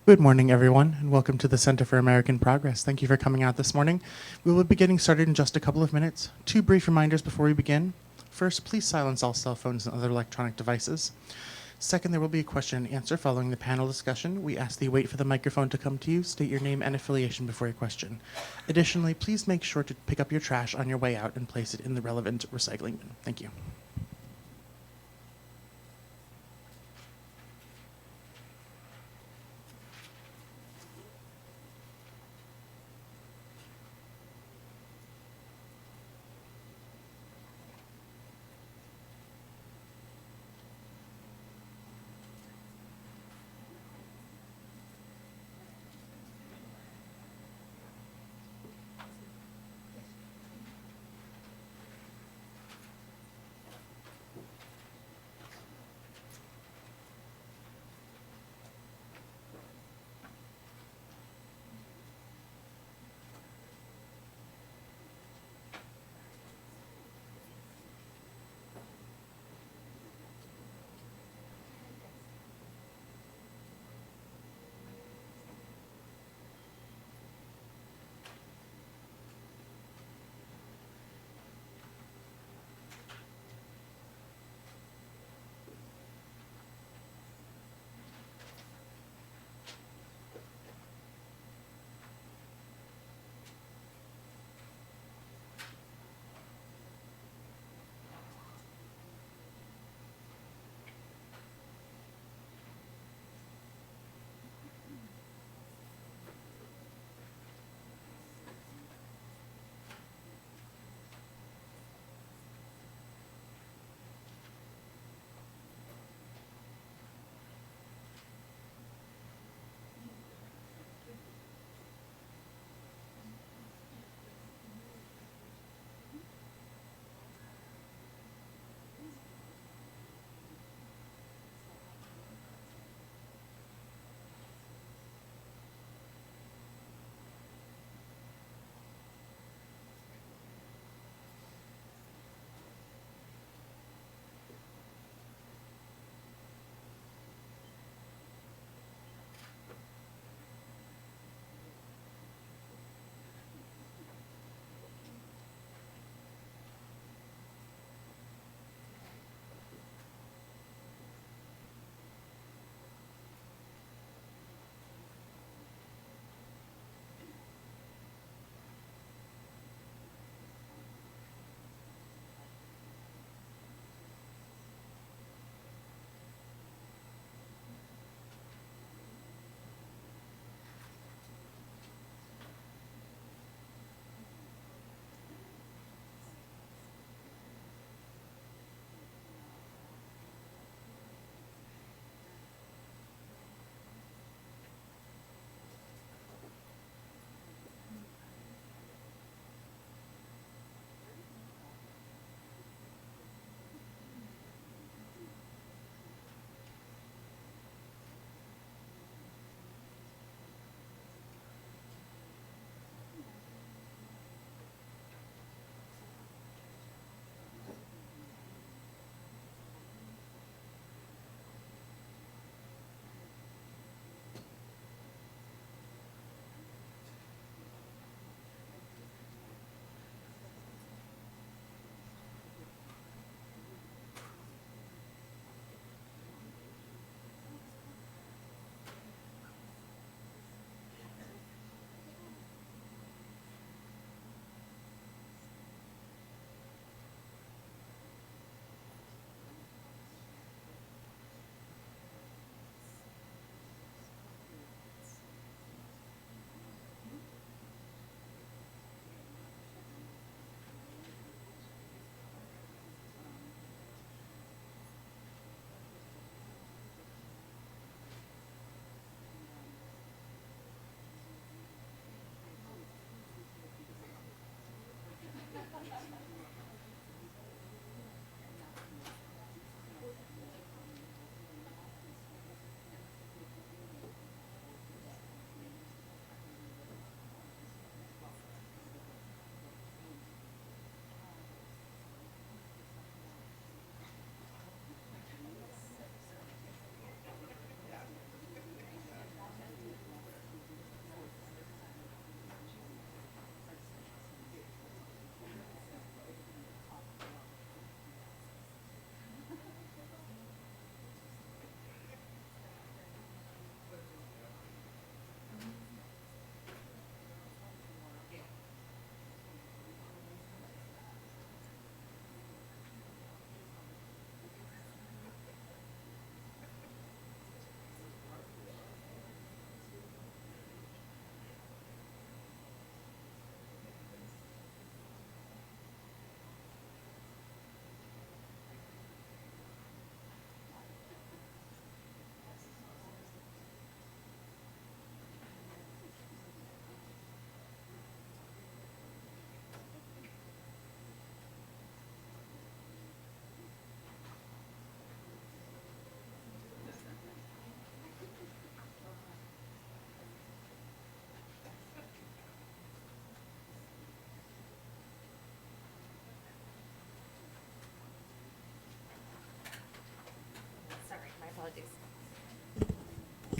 Good morning, everyone, and welcome to the Center for American Progress. Thank you for coming out this morning. We will be getting started in just a couple of minutes. Two brief reminders before we begin. First, please silence all cell phones and other electronic devices. Second, there will be a question and answer following the panel discussion. We ask that you wait for the microphone to come to you, state your name and affiliation before your question. Additionally, please make sure to pick up your trash on your way out and place it in the relevant recycling bin. Thank you.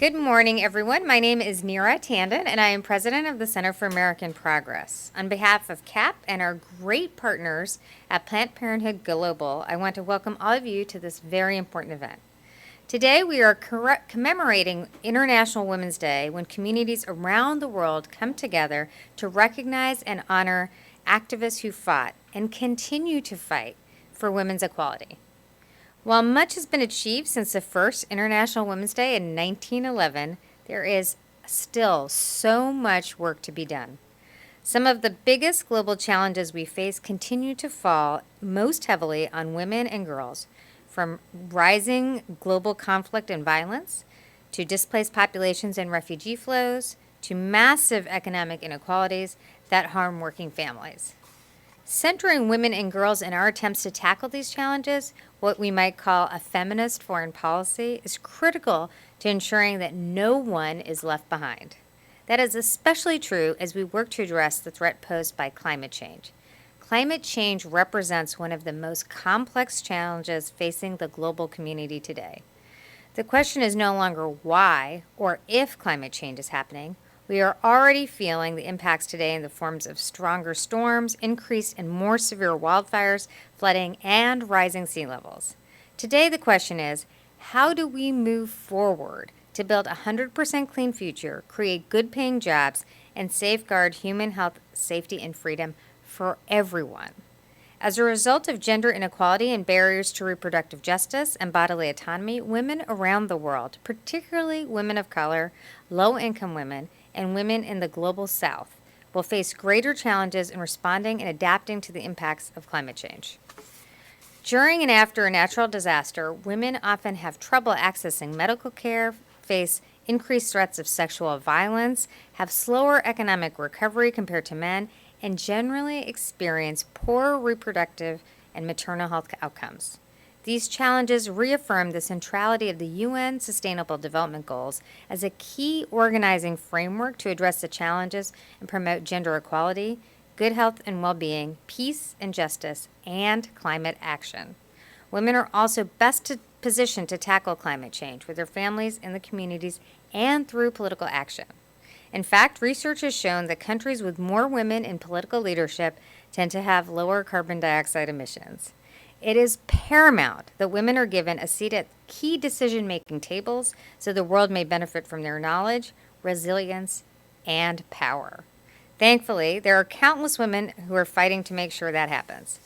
Good morning, everyone. My name is Neera Tandon, and I am president of the Center for American Progress. On behalf of CAP and our great partners at Planned Parenthood Global, I want to welcome all of you to this very important event. Today, we are commemorating International Women's Day when communities around the world come together to recognize and honor activists who fought and continue to fight for women's equality. While much has been achieved since the first International Women's Day in 1911, there is still so much work to be done. Some of the biggest global challenges we face continue to fall most heavily on women and girls, from rising global conflict and violence, to displaced populations and refugee flows, to massive economic inequalities that harm working families. Centering women and girls in our attempts to tackle these challenges, what we might call a feminist foreign policy, is critical to ensuring that no one is left behind. That is especially true as we work to address the threat posed by climate change. Climate change represents one of the most complex challenges facing the global community today. The question is no longer why or if climate change is happening. We are already feeling the impacts today in the forms of stronger storms, increased and more severe wildfires, flooding, and rising sea levels. Today, the question is, how do we move forward to build a 100% clean future, create good-paying jobs, and safeguard human health, safety, and freedom for everyone? As a result of gender inequality and barriers to reproductive justice and bodily autonomy, women around the world, particularly women of color, low-income women, and women in the global south, will face greater challenges in responding and adapting to the impacts of climate change. During and after a natural disaster, women often have trouble accessing medical care, face increased threats of sexual violence, have slower economic recovery compared to men, and generally experience poor reproductive and maternal health outcomes. These challenges reaffirm the centrality of the UN Sustainable Development Goals as a key organizing framework to address the challenges and promote gender equality, good health and well-being, peace and justice, and climate action. Women are also best positioned to tackle climate change with their families in the communities and through political action. In fact, research has shown that countries with more women in political leadership tend to have lower carbon dioxide emissions. It is paramount that women are given a seat at key decision-making tables so the world may benefit from their knowledge, resilience, and power. Thankfully, there are countless women who are fighting to make sure that happens.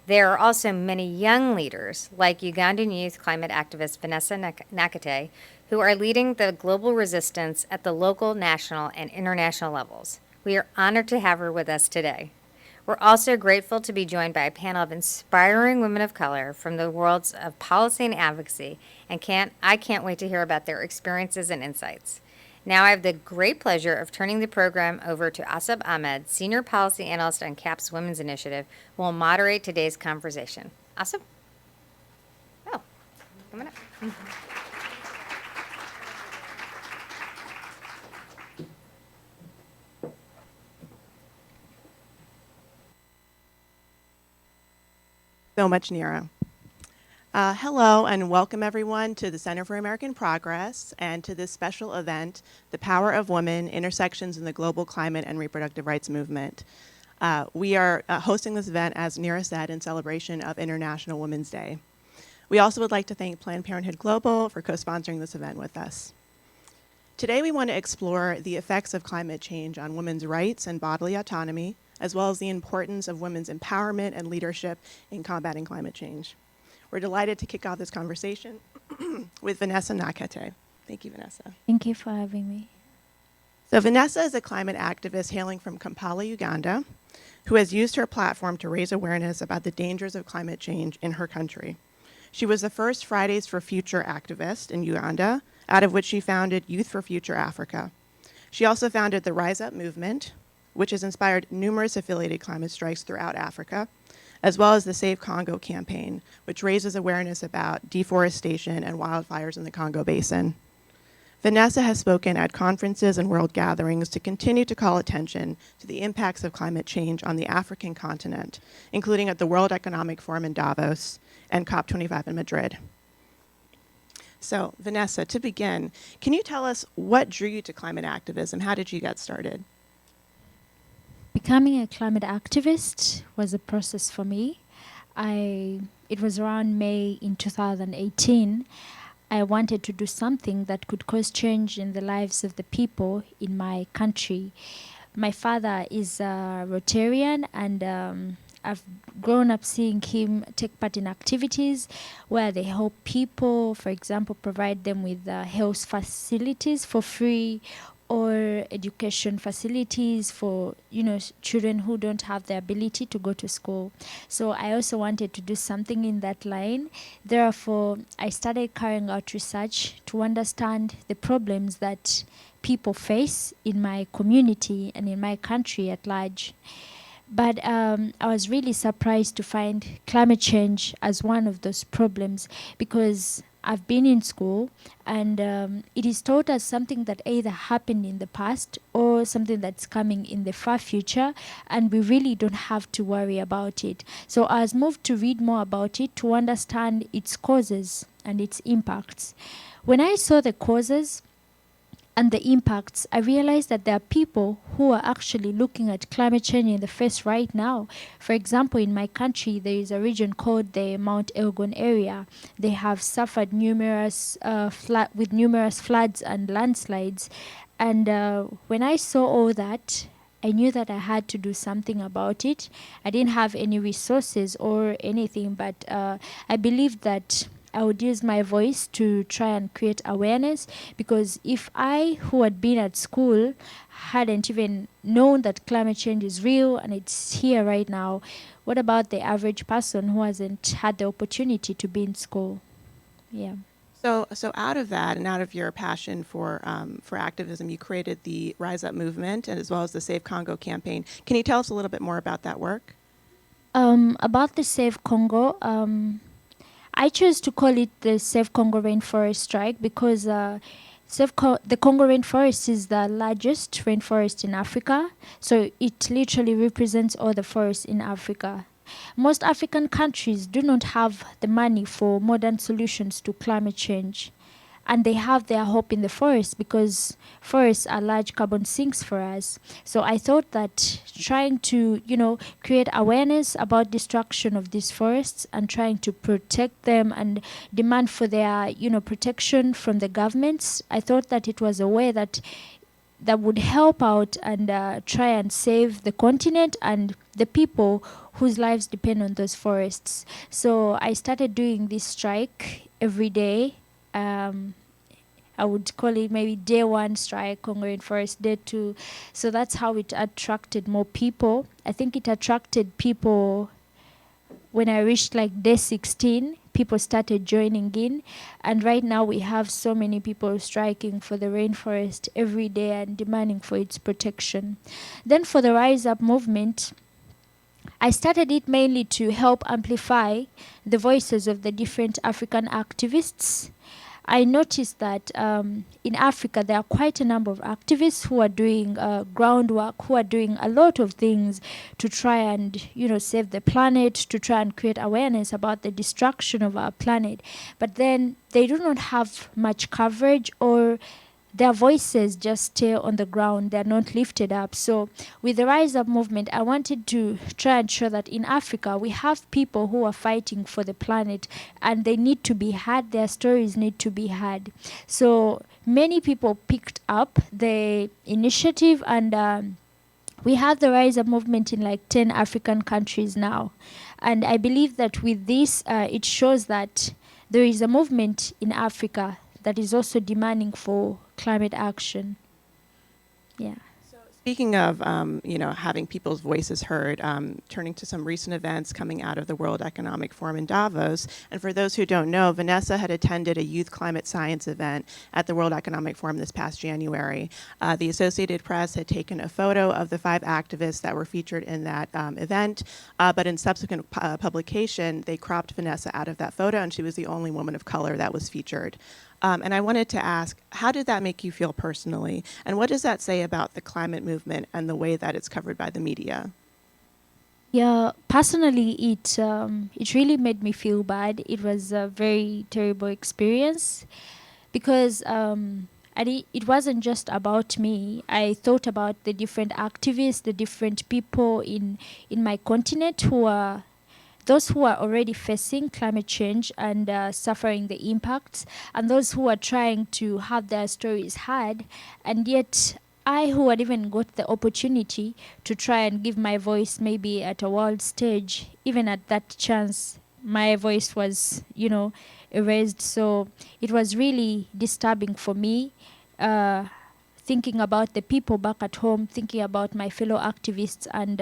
There are also many young leaders, like Ugandan youth climate activist Vanessa Nakate, who are leading the global resistance at the local, national, and international levels. We are honored to have her with us today. We're also grateful to be joined by a panel of inspiring women of color from the worlds of policy and advocacy, and I can't wait to hear about their experiences and insights. Now I have the great pleasure of turning the program over to Asab Ahmed, Senior Policy Analyst on CAP's Women's Initiative, who will moderate today's conversation. Asab? Oh, come on up. So much, Neera. Hello and welcome everyone to the Center for American Progress and to this special event, The Power of Women, Intersections in the Global Climate and Reproductive Rights Movement. We are hosting this event, as Neera said, in celebration of International Women's Day. We also would like to thank Planned Parenthood Global for co-sponsoring this event with us. Today we want to explore the effects of climate change on women's rights and bodily autonomy, as well as the importance of women's empowerment and leadership in combating climate change. We're delighted to kick off this conversation with Vanessa Nakate. Thank you, Vanessa. Thank you for having me. So Vanessa is a climate activist hailing from Kampala, Uganda, who has used her platform to raise awareness about the dangers of climate change in her country. She was the first Fridays for Future activist in Uganda, out of which she founded Youth for Future Africa. She also founded the Rise Up movement, which has inspired numerous affiliated climate strikes throughout Africa, as well as the Save Congo campaign, which raises awareness about deforestation and wildfires in the Congo Basin. Vanessa has spoken at conferences and world gatherings to continue to call attention to the impacts of climate change on the African continent, including at the World Economic Forum in Davos and COP25 in Madrid. So, Vanessa, to begin, can you tell us what drew you to climate activism? How did you get started? Becoming a climate activist was a process for me. It was around May in 2018. I wanted to do something that could cause change in the lives of the people in my country. My father is a Rotarian, and I've grown up seeing him take part in activities where they help people, for example, provide them with health facilities for free, or education facilities for children who don't have the ability to go to school. So I also wanted to do something in that line. Therefore, I started carrying out research to understand the problems that people face in my community and in my country at large. But I was really surprised to find climate change as one of those problems, because I've been in school, and it is taught as something that either happened in the past or something that's coming in the far future, and we really don't have to worry about it. So I was moved to read more about it, to understand its causes and its impacts. When I saw the causes and the impacts, I realized that there are people who are actually looking at climate change in the face right now. For example, in my country, there is a region called the Mount Elgon area. They have suffered numerous floods and landslides. And when I saw all that, I knew that I had to do something about it. I didn't have any resources or anything, but I believed that I would use my voice to try and create awareness, because if I, who had been at school, hadn't even known that climate change is real and it's here right now, what about the average person who hasn't had the opportunity to be in school? Yeah. So out of that, and out of your passion for activism, you created the Rise Up movement, and as well as the Save Congo campaign. Can you tell us a little bit more about that work? About the Save Congo, I chose to call it the Save Congo Rainforest Strike because the Congo rainforest is the largest rainforest in Africa. So it literally represents all the forests in Africa. Most African countries do not have the money for modern solutions to climate change. And they have their hope in the forest, because forests are large carbon sinks for us. So I thought that trying to, create awareness about destruction of these forests and trying to protect them and demand for their, protection from the governments, I thought that it was a way that would help out and try and save the continent and the people whose lives depend on those forests. So I started doing this strike every day. I would call it maybe day 1 strike, Congo Rainforest, day 2. So that's how it attracted more people. I think it attracted people when I reached like day 16. People started joining in, and right now we have so many people striking for the rainforest every day and demanding for its protection. Then for the Rise Up movement, I started it mainly to help amplify the voices of the different African activists. I noticed that in Africa there are quite a number of activists who are doing groundwork, who are doing a lot of things to try and save the planet, to try and create awareness about the destruction of our planet. But then they do not have much coverage, or their voices just stay on the ground. They're not lifted up. So with the Rise Up movement, I wanted to try and show that in Africa, we have people who are fighting for the planet, and they need to be heard. Their stories need to be heard. So many people picked up the initiative, and we have the Rise Up movement in like 10 African countries now. And I believe that with this, it shows that there is a movement in Africa that is also demanding for climate action. Yeah. So speaking of, having people's voices heard, turning to some recent events coming out of the World Economic Forum in Davos. And for those who don't know, Vanessa had attended a youth climate science event at the World Economic Forum this past January. The Associated Press had taken a photo of the 5 activists that were featured in that event, but in subsequent publication, they cropped Vanessa out of that photo, and she was the only woman of color that was featured. And I wanted to ask, how did that make you feel personally? And what does that say about the climate movement and the way that it's covered by the media? Yeah, personally, it really made me feel bad. It was a very terrible experience because it wasn't just about me. I thought about the different activists, the different people in my continent who are those who are already facing climate change and suffering the impacts, and those who are trying to have their stories heard, and yet I, who had even got the opportunity to try and give my voice maybe at a world stage, even at that chance, my voice was, erased. So it was really disturbing for me. Thinking about the people back at home, thinking about my fellow activists and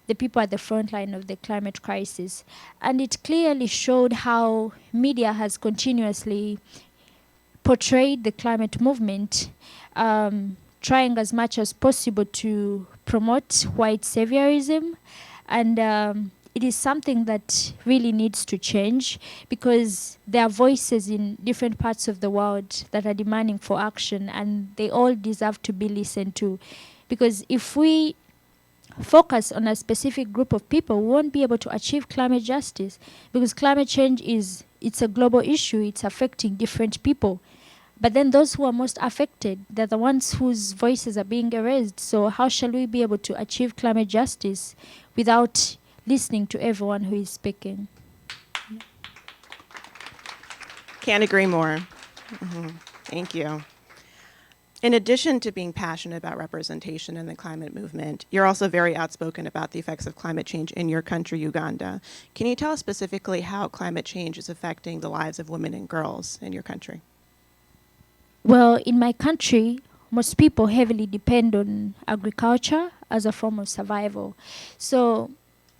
the people at the front line of the climate crisis. And it clearly showed how media has continuously portrayed the climate movement, trying as much as possible to promote white saviorism. And it is something that really needs to change because there are voices in different parts of the world that are demanding for action, and they all deserve to be listened to. Because if we focus on a specific group of people, we won't be able to achieve climate justice, because climate change it's a global issue. It's affecting different people. But then those who are most affected, they're the ones whose voices are being erased. So how shall we be able to achieve climate justice without listening to everyone who is speaking? Can't agree more. Thank you. In addition to being passionate about representation in the climate movement, you're also very outspoken about the effects of climate change in your country, Uganda. Can you tell us specifically how climate change is affecting the lives of women and girls in your country? Well, in my country, most people heavily depend on agriculture as a form of survival. So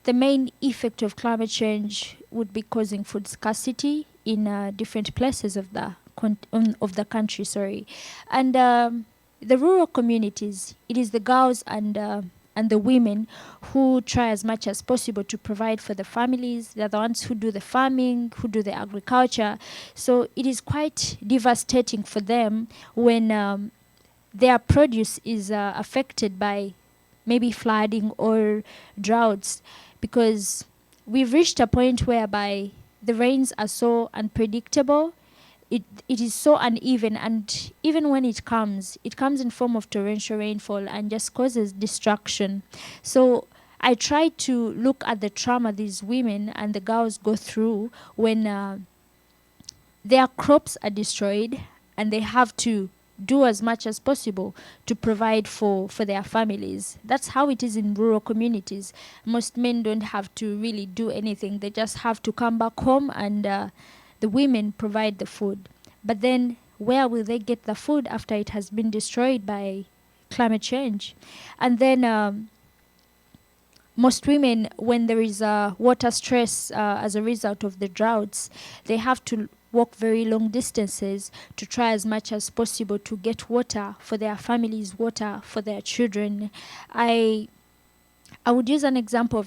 the main effect of climate change would be causing food scarcity in different places of the country. Sorry, and the rural communities. It is the girls and the women who try as much as possible to provide for the families. They're the ones who do the farming, who do the agriculture. So it is quite devastating for them when their produce is affected by maybe flooding or droughts, because we've reached a point whereby the rains are so unpredictable. It is so uneven, and even when it comes in form of torrential rainfall and just causes destruction. So I try to look at the trauma these women and the girls go through when their crops are destroyed and they have to do as much as possible to provide for their families. That's how it is in rural communities. Most men don't have to really do anything. They just have to come back home and the women provide the food. But then where will they get the food after it has been destroyed by climate change? And then most women, when there is water stress as a result of the droughts, they have to walk very long distances to try as much as possible to get water for their families, water for their children. I would use an example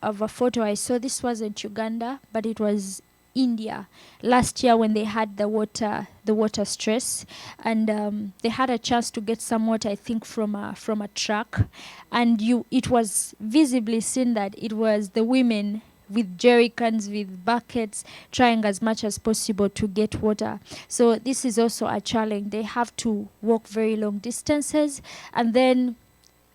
of a photo I saw. This wasn't Uganda, but it was India last year when they had the water stress, and they had a chance to get some water, I think, from a truck, and it was visibly seen that it was the women with jerry cans, with buckets, trying as much as possible to get water. So this is also a challenge. They have to walk very long distances, and then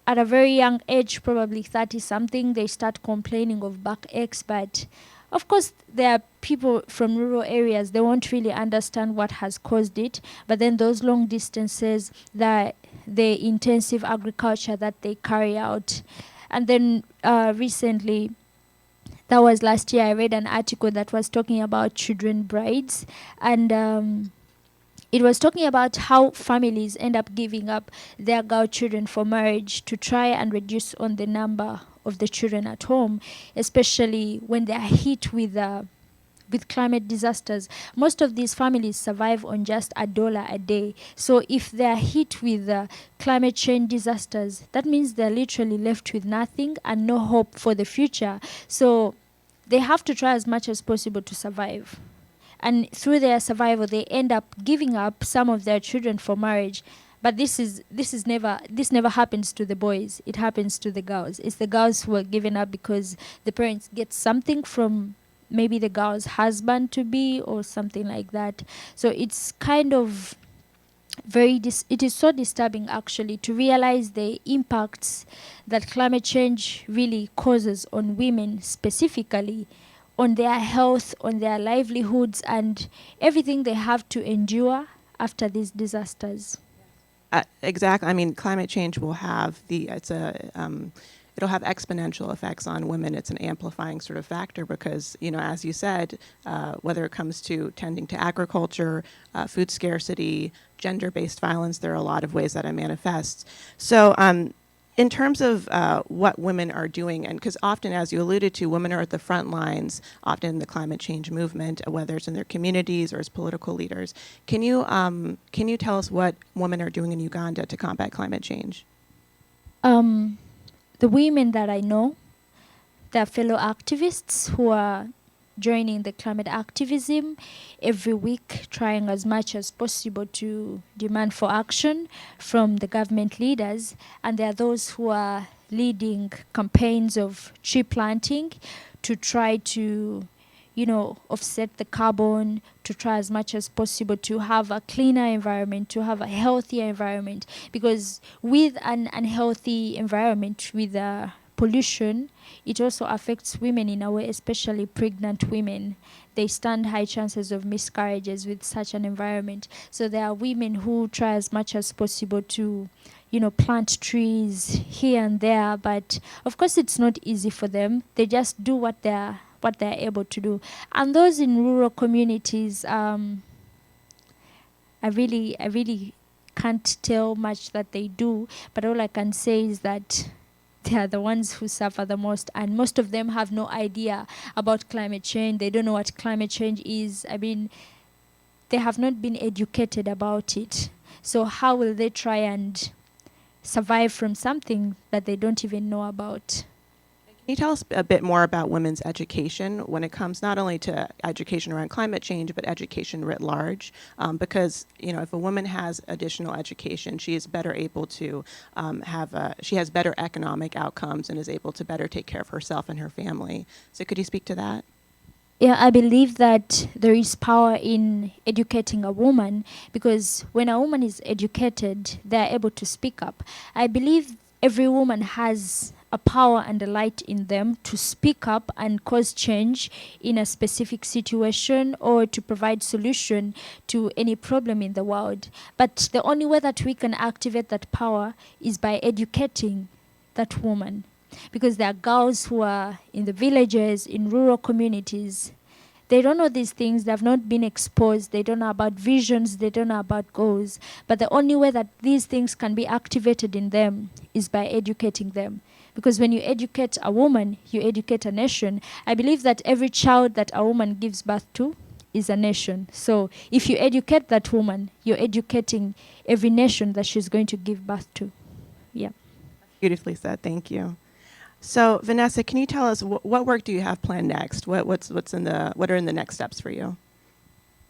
at a very young age, probably 30 something, they start complaining of backaches. But of course, there are people from rural areas, they won't really understand what has caused it. But then those long distances, the intensive agriculture that they carry out. And then recently, that was last year, I read an article that was talking about children brides. And it was talking about how families end up giving up their girl children for marriage to try and reduce on the number of the children at home, especially when they are hit with climate disasters. Most of these families survive on just $1 a day. So if they are hit with climate change disasters, that means they're literally left with nothing and no hope for the future. So they have to try as much as possible to survive. And through their survival, they end up giving up some of their children for marriage. But this never happens to the boys. It happens to the girls. It's the girls who are giving up because the parents get something from maybe the girl's husband to be or something like that. So it's kind of it is so disturbing actually to realize the impacts that climate change really causes on women specifically, on their health, on their livelihoods, and everything they have to endure after these disasters. Exactly. I mean, climate change will have it'll have exponential effects on women. It's an amplifying sort of factor because, as you said, whether it comes to tending to agriculture, food scarcity, gender-based violence, there are a lot of ways that it manifests. So in terms of what women are doing, and because often, as you alluded to, women are at the front lines, often in the climate change movement, whether it's in their communities or as political leaders. Can you tell us what women are doing in Uganda to combat climate change? The women that I know, they're fellow activists who are joining the climate activism every week, trying as much as possible to demand for action from the government leaders. And there are those who are leading campaigns of tree planting to try to, offset the carbon, to try as much as possible to have a cleaner environment, to have a healthier environment. Because with an unhealthy environment, with pollution, it also affects women in a way, especially pregnant women. They stand high chances of miscarriages with such an environment. So there are women who try as much as possible to, plant trees here and there. But of course, it's not easy for them. They just do what they're able to do. And those in rural communities, I really can't tell much that they do. But all I can say is that they are the ones who suffer the most, and most of them have no idea about climate change. They don't know what climate change is. I mean, they have not been educated about it. So how will they try and survive from something that they don't even know about? Can you tell us a bit more about women's education when it comes not only to education around climate change, but education writ large? Because, if a woman has additional education, she is better able to she has better economic outcomes and is able to better take care of herself and her family. So could you speak to that? Yeah, I believe that there is power in educating a woman, because when a woman is educated, they're able to speak up. I believe every woman has a power and a light in them to speak up and cause change in a specific situation or to provide solution to any problem in the world. But the only way that we can activate that power is by educating that woman. Because there are girls who are in the villages, in rural communities. They don't know these things. They have not been exposed. They don't know about visions. They don't know about goals. But the only way that these things can be activated in them is by educating them. Because when you educate a woman, you educate a nation. I believe that every child that a woman gives birth to is a nation. So if you educate that woman, you're educating every nation that she's going to give birth to. Yeah. Beautifully said. Thank you. So Vanessa, can you tell us what work do you have planned next? What are in the next steps for you?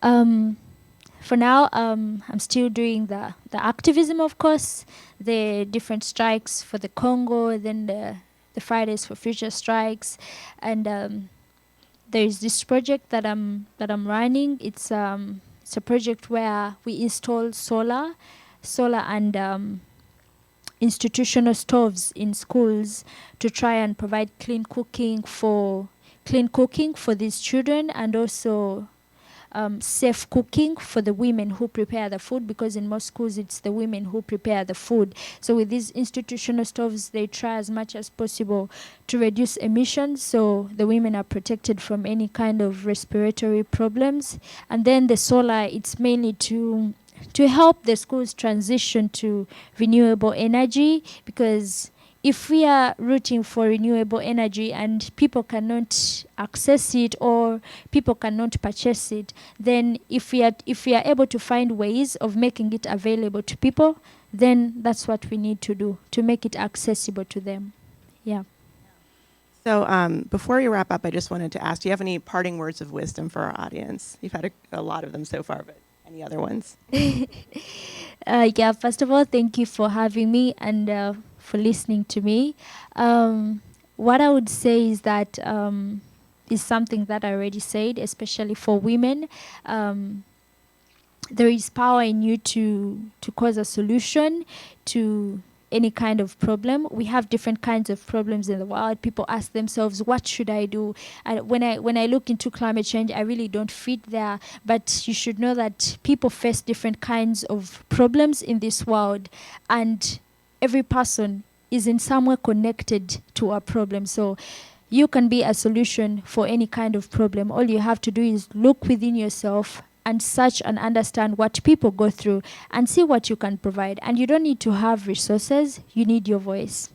For now, I'm still doing the activism, of course, the different strikes for the Congo, then the Fridays for Future strikes, and there is this project that I'm running. It's a project where we install solar and institutional stoves in schools to try and provide clean cooking for these children, and also safe cooking for the women who prepare the food, because in most schools it's the women who prepare the food. So with these institutional stoves, they try as much as possible to reduce emissions, so the women are protected from any kind of respiratory problems. And then the solar, it's mainly to help the schools transition to renewable energy, because if we are rooting for renewable energy and people cannot access it or people cannot purchase it, then if we are able to find ways of making it available to people, then that's what we need to do to make it accessible to them. Yeah. So before we wrap up, I just wanted to ask, do you have any parting words of wisdom for our audience? You've had a lot of them so far, but any other ones? Yeah, first of all, thank you for having me and for listening to me. What I would say is that is something that I already said, especially for women. There is power in you to cause a solution to any kind of problem. We have different kinds of problems in the world. People ask themselves, what should I do? And when I look into climate change, I really don't fit there. But you should know that people face different kinds of problems in this world, and every person is in some way connected to a problem. So you can be a solution for any kind of problem. All you have to do is look within yourself and search and understand what people go through and see what you can provide. And you don't need to have resources, you need your voice.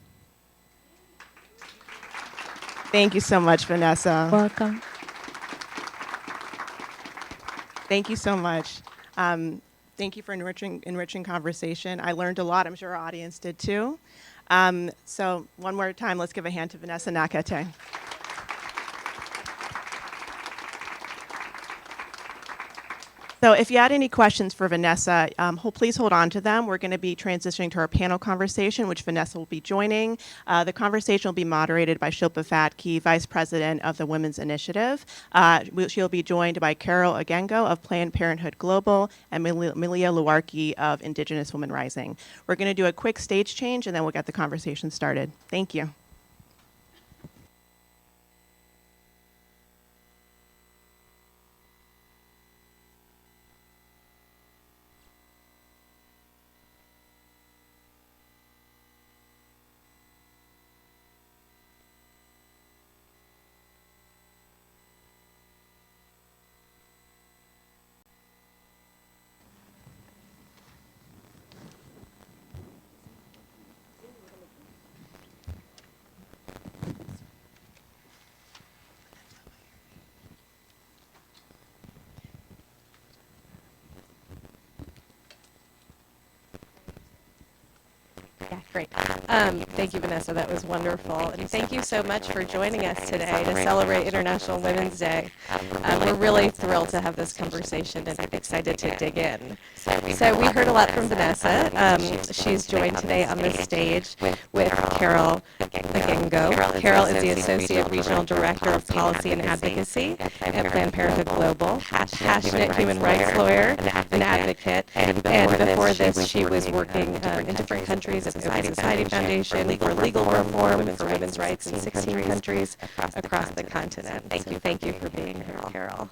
Thank you so much, Vanessa. Welcome. Thank you so much. Thank you for enriching conversation. I learned a lot. I'm sure our audience did too. So one more time, let's give a hand to Vanessa Nakate. So if you had any questions for Vanessa, please hold on to them. We're going to be transitioning to our panel conversation, which Vanessa will be joining. The conversation will be moderated by Shilpa Fatki, Vice President of the Women's Initiative. She'll be joined by Carol Agengo of Planned Parenthood Global and Milia Luarki of Indigenous Women Rising. We're going to do a quick stage change, and then we'll get the conversation started. Thank you. Yeah, great. Thank you, Vanessa. That was wonderful. And thank you so much for joining us today to celebrate International Women's Day. We're really thrilled to have this conversation and excited to dig in. So we heard a lot from Vanessa. She's joined today on the stage with Carol Agengo. Carol is the Associate Regional Director of Policy and Advocacy at Planned Parenthood Global, passionate human rights lawyer, an advocate, and before this she was working in different countries at the Open Society Foundation for legal reform for women's rights in 16 countries across the continent. Thank you for being here, Carol.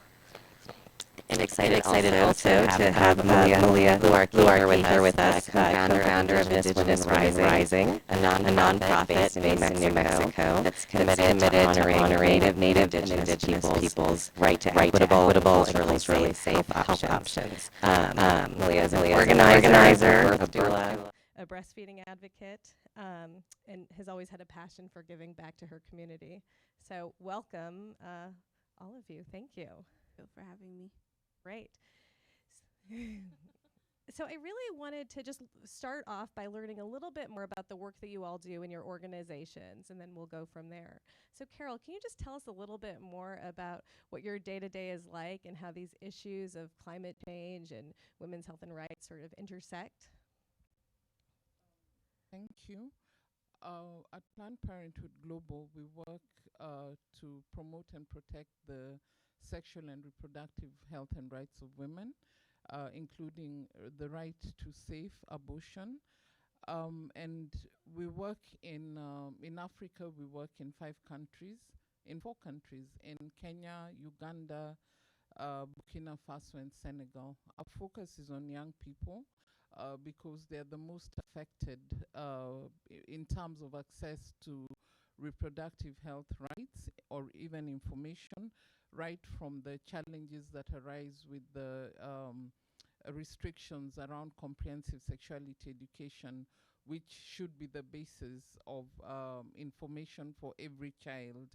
And excited also to have Milia Luarki here with us, co-founder of Indigenous Women Rising, a nonprofit based in New Mexico that's committed to honoring Native and Indigenous people's right to equitable, culturally safe health options. Milia is an organizer, a doula, a breastfeeding advocate, and has always had a passion for giving back to her community. So welcome, all of you. Thank you. For having me. Great. So I really wanted to just start off by learning a little bit more about the work that you all do in your organizations, and then we'll go from there. So Carol, can you just tell us a little bit more about what your day-to-day is like and how these issues of climate change and women's health and rights sort of intersect? Thank you. At Planned Parenthood Global, we work to promote and protect the sexual and reproductive health and rights of women, including the right to safe abortion. And we work in Africa, we work in 4 countries, in Kenya, Uganda, Burkina Faso, and Senegal. Our focus is on young people because they're the most affected in terms of access to reproductive health rights or even information, right from the challenges that arise with the restrictions around comprehensive sexuality education, which should be the basis of information for every child.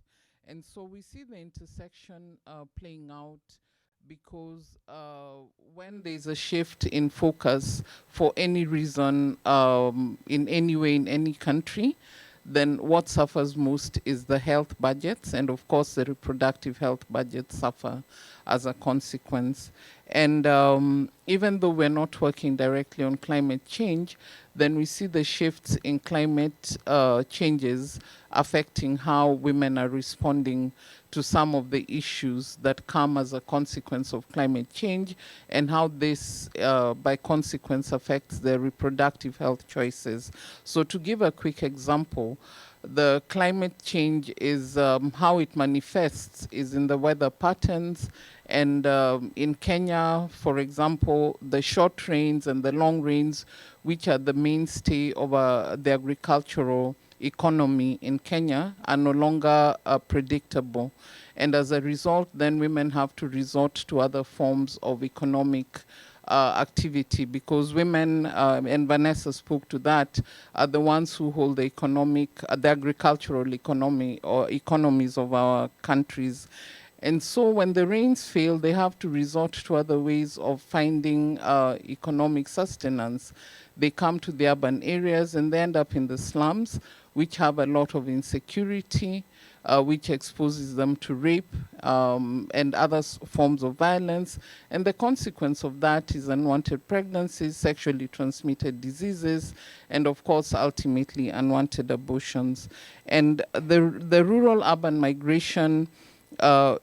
And so we see the intersection playing out because when there's a shift in focus for any reason, in any way, in any country, then what suffers most is the health budgets, and of course the reproductive health budgets suffer as a consequence. And even though we're not working directly on climate change, then we see the shifts in climate changes affecting how women are responding to some of the issues that come as a consequence of climate change, and how this, by consequence, affects their reproductive health choices. So to give a quick example, the climate change is how it manifests is in the weather patterns. And in Kenya, for example, the short rains and the long rains, which are the mainstay of the agricultural economy in Kenya, are no longer predictable. And as a result, then women have to resort to other forms of economic activity, because women, and Vanessa spoke to that, are the ones who hold the the agricultural economy or economies of our countries. And so when the rains fail, they have to resort to other ways of finding economic sustenance. They come to the urban areas and they end up in the slums, which have a lot of insecurity, which exposes them to rape and other forms of violence. And the consequence of that is unwanted pregnancies, sexually transmitted diseases, and of course, ultimately, unwanted abortions. And the rural-urban migration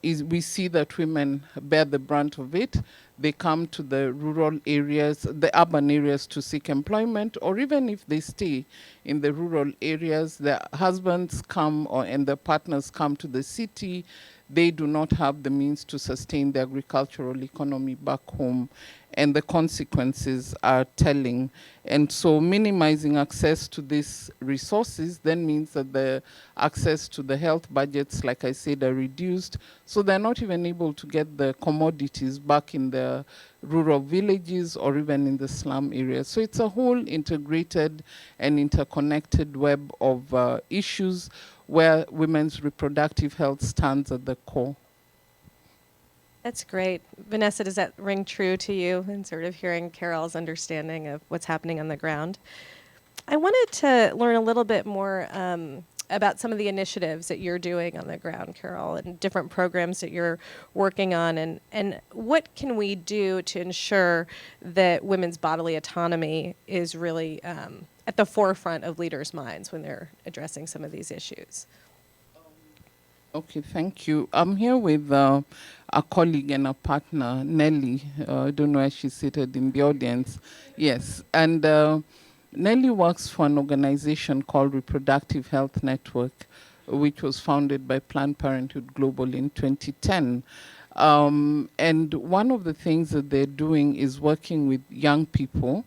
we see that women bear the brunt of it. They come to the rural areas, the urban areas, to seek employment, or even if they stay in the rural areas, their husbands come and their partners come to the city. They do not have the means to sustain the agricultural economy back home, and the consequences are telling. And so minimizing access to these resources then means that the access to the health budgets, like I said, are reduced. So they're not even able to get the commodities back in the rural villages or even in the slum areas. So it's a whole integrated and interconnected web of issues where women's reproductive health stands at the core. That's great. Vanessa, does that ring true to you in sort of hearing Carol's understanding of what's happening on the ground? I wanted to learn a little bit more about some of the initiatives that you're doing on the ground, Carol, and different programs that you're working on, and what can we do to ensure that women's bodily autonomy is really at the forefront of leaders' minds when they're addressing some of these issues? Okay, thank you. I'm here with a colleague and a partner, Nelly. I don't know where she's seated in the audience. Yes, and Nelly works for an organization called Reproductive Health Network, which was founded by Planned Parenthood Global in 2010. And one of the things that they're doing is working with young people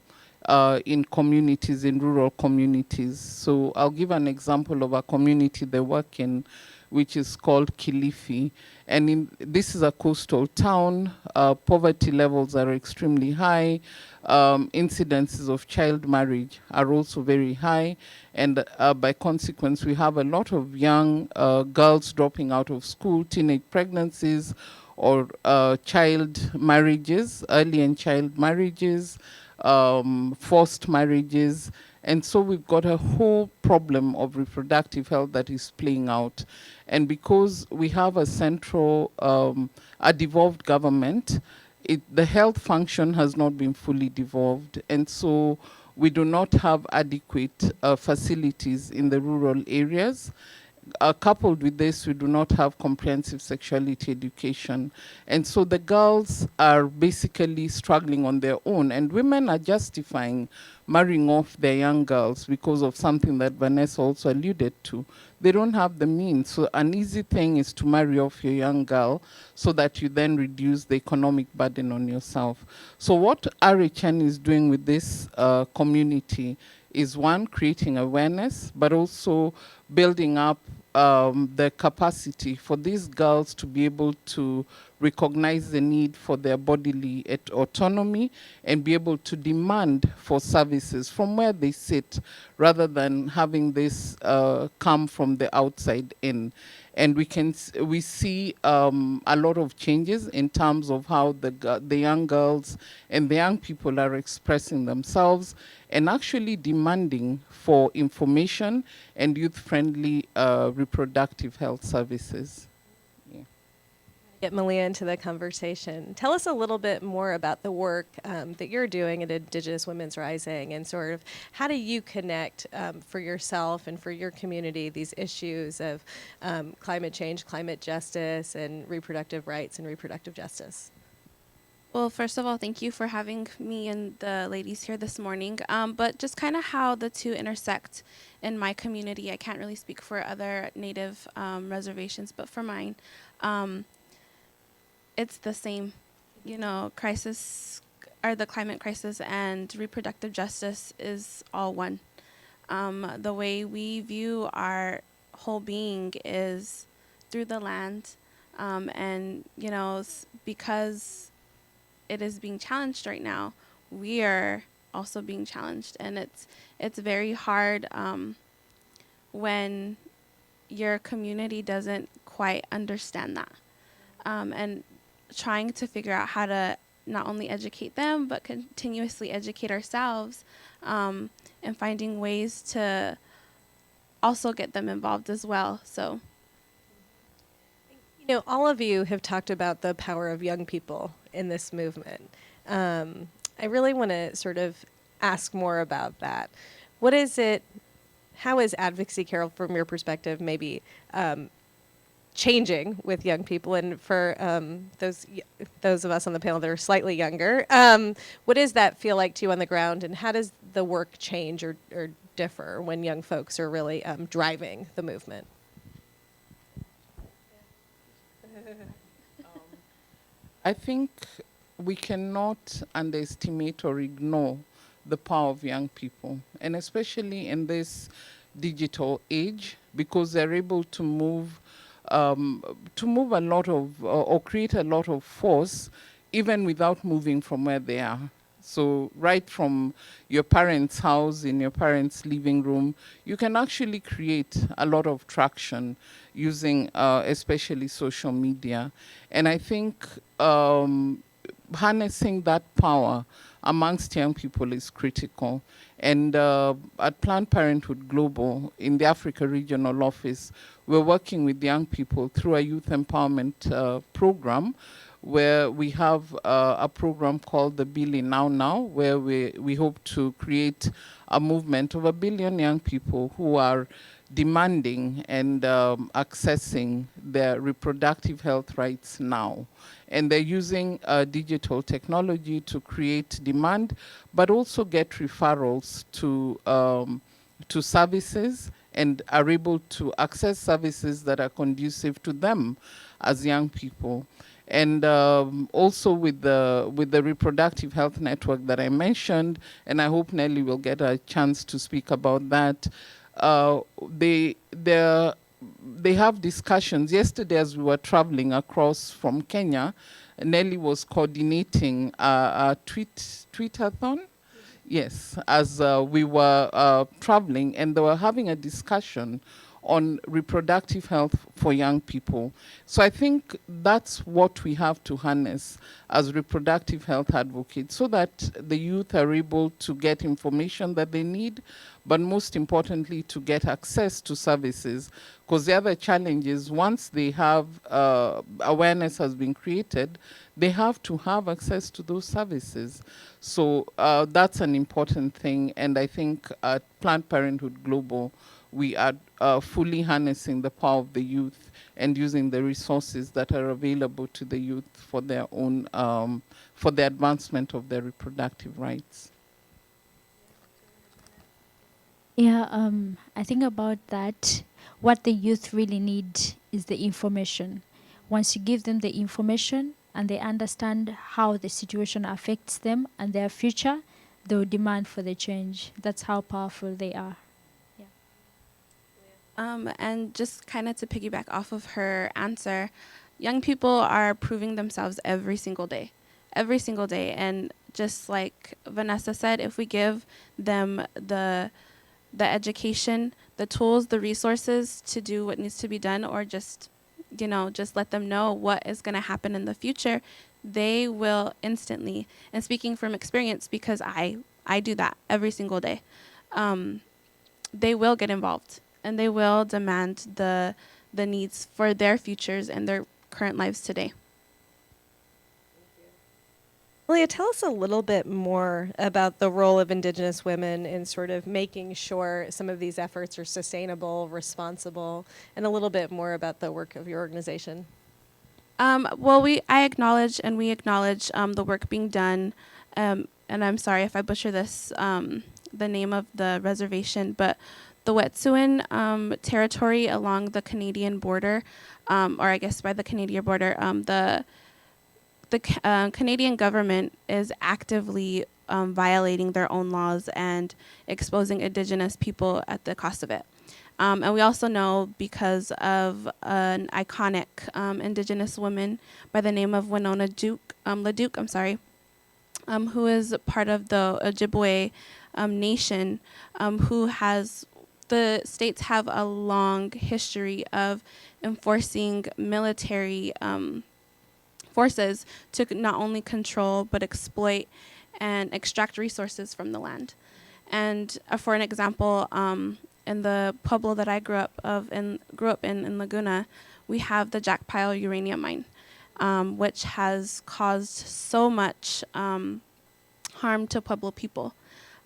in communities, in rural communities. So I'll give an example of a community they work in, which is called Kilifi. And this is a coastal town. Poverty levels are extremely high. Incidences of child marriage are also very high. And by consequence, we have a lot of young girls dropping out of school, teenage pregnancies, or child marriages, early and child marriages, forced marriages. And so we've got a whole problem of reproductive health that is playing out. And because we have a central, a devolved government, the health function has not been fully devolved. And so we do not have adequate facilities in the rural areas. Coupled with this, we do not have comprehensive sexuality education. And so the girls are basically struggling on their own. And women are justifying marrying off their young girls because of something that Vanessa also alluded to. They don't have the means. So an easy thing is to marry off your young girl so that you then reduce the economic burden on yourself. So what RHN is doing with this community is, one, creating awareness, but also building up the capacity for these girls to be able to recognize the need for their bodily autonomy and be able to demand for services from where they sit, rather than having this come from the outside in. And we see a lot of changes in terms of how the young girls and the young people are expressing themselves and actually demanding for information and youth-friendly reproductive health services. Yeah. Get Malia into the conversation. Tell us a little bit more about the work that you're doing at Indigenous Women's Rising, and sort of how do you connect for yourself and for your community these issues of climate change, climate justice, and reproductive rights and reproductive justice? Well, first of all, thank you for having me and the ladies here this morning. But just kind of how the two intersect in my community. I can't really speak for other Native reservations, but for mine, it's the same. You know, crisis, or the climate crisis and reproductive justice is all one. The way we view our whole being is through the land, and you know, because it is being challenged right now, we are also being challenged, and it's very hard when your community doesn't quite understand that, and trying to figure out how to not only educate them but continuously educate ourselves, and finding ways to also get them involved as well. So You know, all of you have talked about the power of young people in this movement. I really want to sort of ask more about that. What is it, how is advocacy, Carol, from your perspective, maybe changing with young people? And for those of us on the panel that are slightly younger, what does that feel like to you on the ground, and how does the work change or differ when young folks are really driving the movement? I think we cannot underestimate or ignore the power of young people, and especially in this digital age, because they're able to move a lot of or create a lot of force even without moving from where they are. So right from your parents' house, in your parents' living room, you can actually create a lot of traction using especially social media. And I think harnessing that power amongst young people is critical. And at Planned Parenthood Global, in the Africa Regional Office, we're working with young people through a youth empowerment program, where we have a program called the Billy Now Now, where we hope to create a movement of 1 billion young people who are demanding and accessing their reproductive health rights now. And they're using digital technology to create demand, but also get referrals to services, and are able to access services that are conducive to them as young people. And also with the reproductive health network that I mentioned, and I hope Nelly will get a chance to speak about that. They have discussions. Yesterday, as we were traveling across from Kenya, Nelly was coordinating a tweetathon. Yes, as we were traveling, and they were having a discussion on reproductive health for young people. So I think that's what we have to harness as reproductive health advocates, so that the youth are able to get information that they need, but most importantly, to get access to services. Because the other challenge is, once they have awareness has been created, they have to have access to those services. So that's an important thing. And I think at Planned Parenthood Global, we are fully harnessing the power of the youth and using the resources that are available to the youth for their own, for the advancement of their reproductive rights. Yeah, I think about that. What the youth really need is the information. Once you give them the information and they understand how the situation affects them and their future, they'll demand for the change. That's how powerful they are. and just kind of to piggyback off of her answer, young people are proving themselves every single day. And just like Vanessa said, if we give them the education, the tools, the resources to do what needs to be done, or just, you know, just let them know what is going to happen in the future, they will instantly, and speaking from experience, because I do that every single day, they will get involved, and they will demand the needs for their futures and their current lives today. Leah, tell us a little bit more about the role of Indigenous women in sort of making sure some of these efforts are sustainable, responsible, and a little bit more about the work of your organization. Well, I acknowledge and we acknowledge the work being done, and I'm sorry if I butcher this, the name of the reservation, but the Wet'suwet'en territory along the Canadian border, or I guess by the Canadian border, the Canadian government is actively violating their own laws and exposing Indigenous people at the cost of it. And we also know because of an iconic Indigenous woman by the name of Winona LaDuke, who is part of the Ojibwe nation, the states have a long history of enforcing military forces to not only control but exploit and extract resources from the land. And for an example, in the pueblo that I grew up in Laguna, we have the Jack Pile uranium mine, which has caused so much harm to Pueblo people.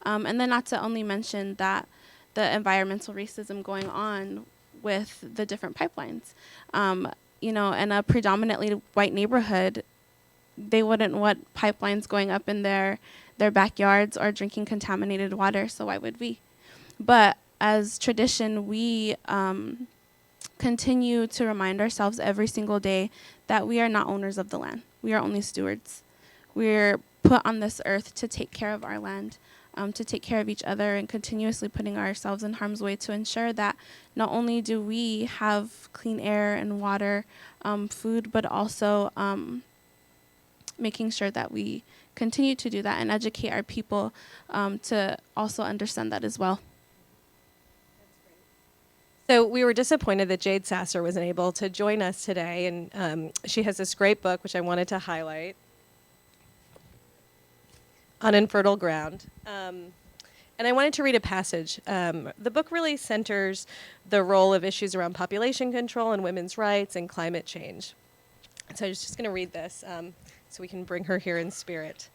And then not to only mention that the environmental racism going on with the different pipelines. In a predominantly white neighborhood, they wouldn't want pipelines going up in their backyards or drinking contaminated water, so why would we? But as tradition, we continue to remind ourselves every single day that we are not owners of the land. We are only stewards. We're put on this earth to take care of our land, to take care of each other, and continuously putting ourselves in harm's way to ensure that not only do we have clean air and water, food, but also making sure that we continue to do that and educate our people to also understand that as well. So we were disappointed that Jade Sasser wasn't able to join us today, and she has this great book, which I wanted to highlight, On Infertile Ground. And I wanted to read a passage. The book really centers the role of issues around population control and women's rights and climate change. So I was just going to read this so we can bring her here in spirit.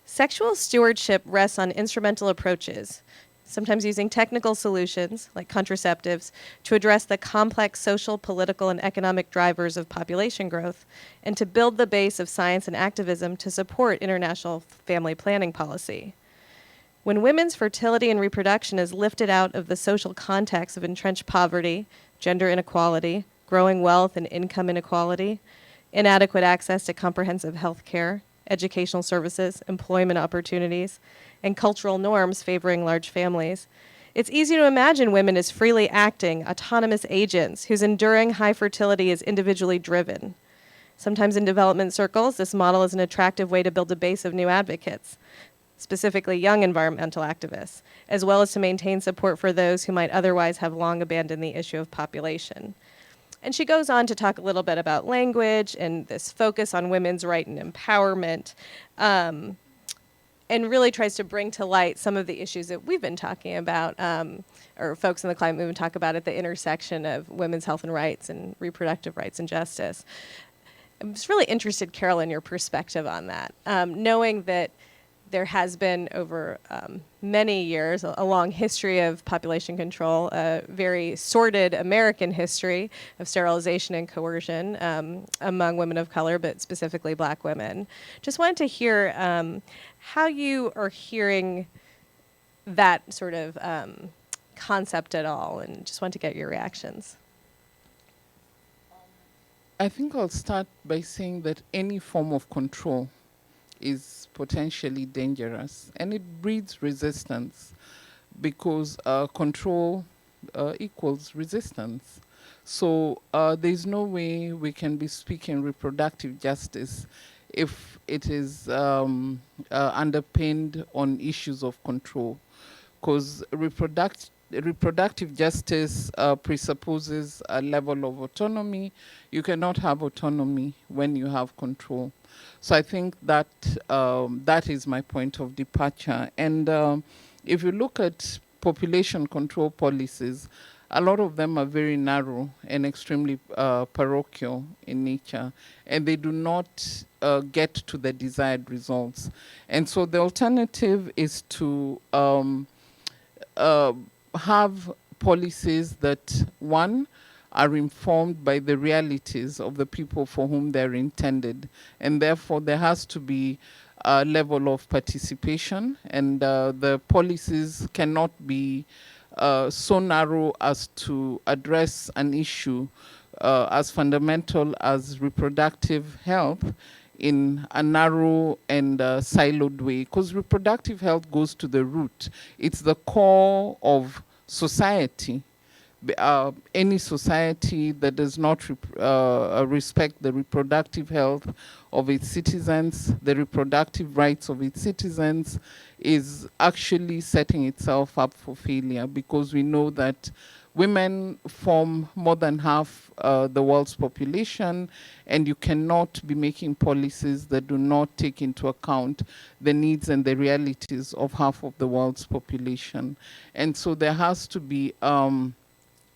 Sexual stewardship rests on instrumental approaches, sometimes using technical solutions, like contraceptives, to address the complex social, political, and economic drivers of population growth, and to build the base of science and activism to support international family planning policy. When women's fertility and reproduction is lifted out of the social context of entrenched poverty, gender inequality, growing wealth and income inequality, inadequate access to comprehensive health care, educational services, employment opportunities, and cultural norms favoring large families, it's easy to imagine women as freely acting, autonomous agents whose enduring high fertility is individually driven. Sometimes in development circles, this model is an attractive way to build a base of new advocates, specifically young environmental activists, as well as to maintain support for those who might otherwise have long abandoned the issue of population. And she goes on to talk a little bit about language and this focus on women's right and empowerment, and really tries to bring to light some of the issues that we've been talking about, or folks in the climate movement talk about at the intersection of women's health and rights and reproductive rights and justice. I'm just really interested, Carol, in your perspective on that, knowing that there has been over many years a long history of population control, a very sordid American history of sterilization and coercion among women of color, but specifically Black women. Just wanted to hear how you are hearing that sort of concept at all, and just want to get your reactions. I think I'll start by saying that any form of control is potentially dangerous, and it breeds resistance because control equals resistance. So there's no way we can be speaking reproductive justice if it is underpinned on issues of control, because reproductive justice presupposes a level of autonomy. You cannot have autonomy when you have control. So I think that that is my point of departure. And if you look at population control policies, a lot of them are very narrow and extremely parochial in nature, and they do not get to the desired results. And so the alternative is to uh, have policies that, one, are informed by the realities of the people for whom they're intended. And therefore, there has to be a level of participation, and the policies cannot be so narrow as to address an issue as fundamental as reproductive health in a narrow and siloed way, because reproductive health goes to the root. It's the core of society. Any society that does not respect the reproductive health of its citizens, the reproductive rights of its citizens, is actually setting itself up for failure, because we know that women form more than half the world's population, and you cannot be making policies that do not take into account the needs and the realities of half of the world's population. And so there has to be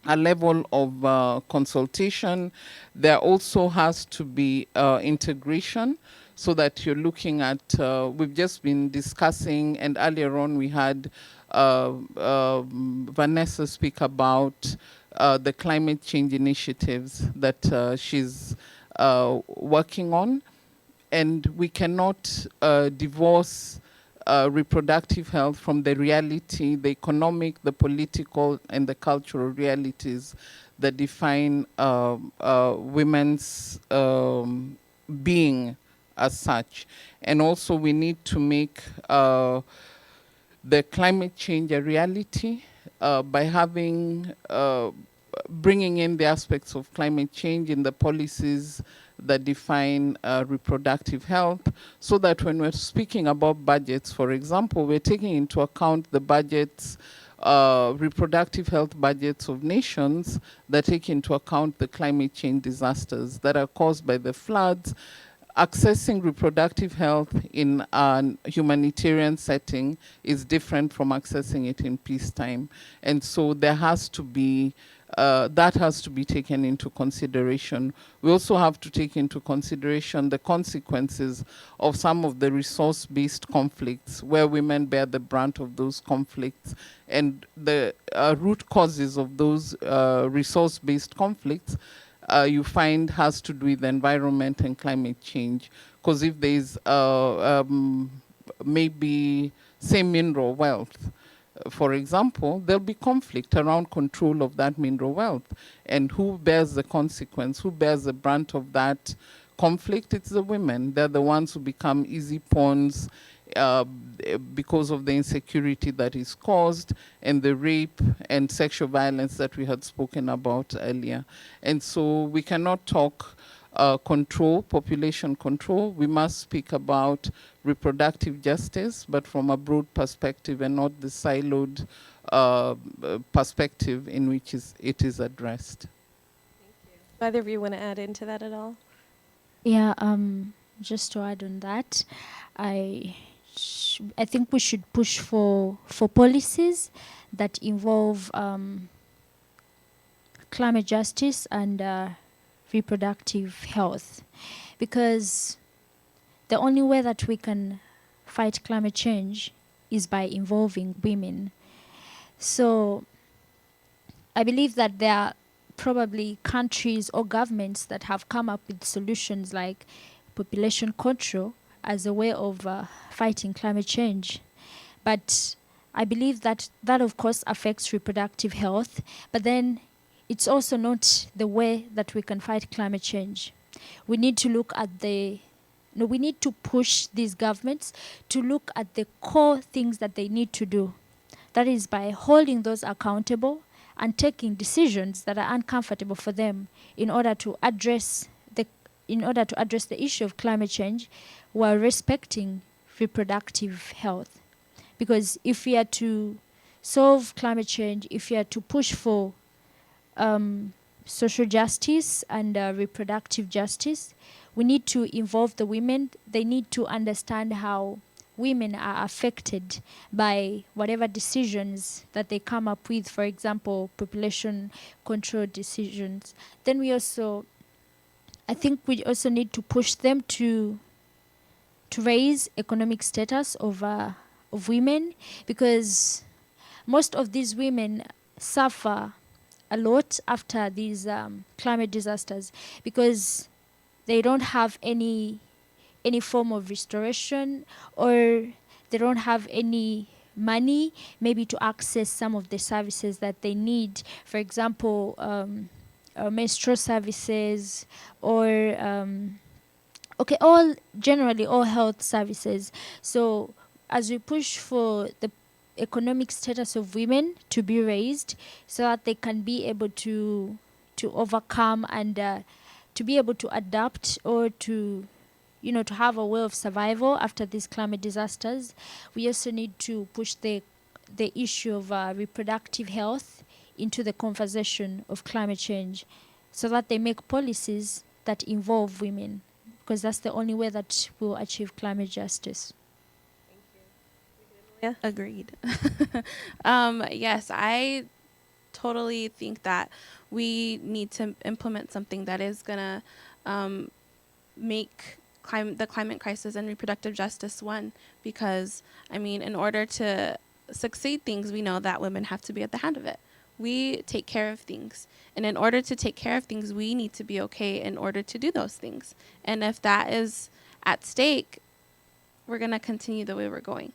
a level of consultation. There also has to be integration, so that you're looking at, we've just been discussing, and earlier on we had Vanessa speak about the climate change initiatives that she's working on. And we cannot divorce reproductive health from the reality, the economic, the political, and the cultural realities that define women's being as such. And also we need to make the climate change a reality by having bringing in the aspects of climate change in the policies that define reproductive health, so that when we're speaking about budgets, for example, we're taking into account the budgets, reproductive health budgets of nations that take into account the climate change disasters that are caused by the floods. Accessing reproductive health in a humanitarian setting is different from accessing it in peacetime. And so there has to be that has to be taken into consideration. We also have to take into consideration the consequences of some of the resource-based conflicts, where women bear the brunt of those conflicts, and the root causes of those resource-based conflicts you find has to do with environment and climate change. Because if there's maybe, say, mineral wealth, for example, there'll be conflict around control of that mineral wealth. And who bears the consequence? Who bears the brunt of that conflict? It's the women. They're the ones who become easy pawns because of the insecurity that is caused, and the rape and sexual violence that we had spoken about earlier. And so we cannot talk control, population control. We must speak about reproductive justice, but from a broad perspective and not the siloed perspective in which it is addressed. Do either of you want to add into that at all? Yeah, just to add on that, I think we should push for policies that involve climate justice and reproductive health, because the only way that we can fight climate change is by involving women. So I believe that there are probably countries or governments that have come up with solutions like population control as a way of fighting climate change. But I believe that of course affects reproductive health, but then it's also not the way that we can fight climate change. We need to look at we need to push these governments to look at the core things that they need to do. That is by holding those accountable and taking decisions that are uncomfortable for them in order to address the issue of climate change while respecting reproductive health. Because if we are to solve climate change, if we are to push for social justice and reproductive justice, we need to involve the women. They need to understand how women are affected by whatever decisions that they come up with, for example, population control decisions, then I think we also need to push them to raise economic status of women, because most of these women suffer a lot after these climate disasters, because they don't have any form of restoration, or they don't have any money maybe to access some of the services that they need, for example, menstrual services, or generally all health services. So as we push for the economic status of women to be raised, so that they can be able to overcome and to be able to adapt, or to to have a way of survival after these climate disasters, we also need to push the issue of reproductive health into the conversation of climate change, so that they make policies that involve women, because that's the only way that we'll achieve climate justice. Yeah. Agreed. Yes, I totally think that we need to implement something that is going to make the climate crisis and reproductive justice one. Because, I mean, in order to succeed things, we know that women have to be at the hand of it. We take care of things. And in order to take care of things, we need to be okay in order to do those things. And if that is at stake, we're going to continue the way we're going.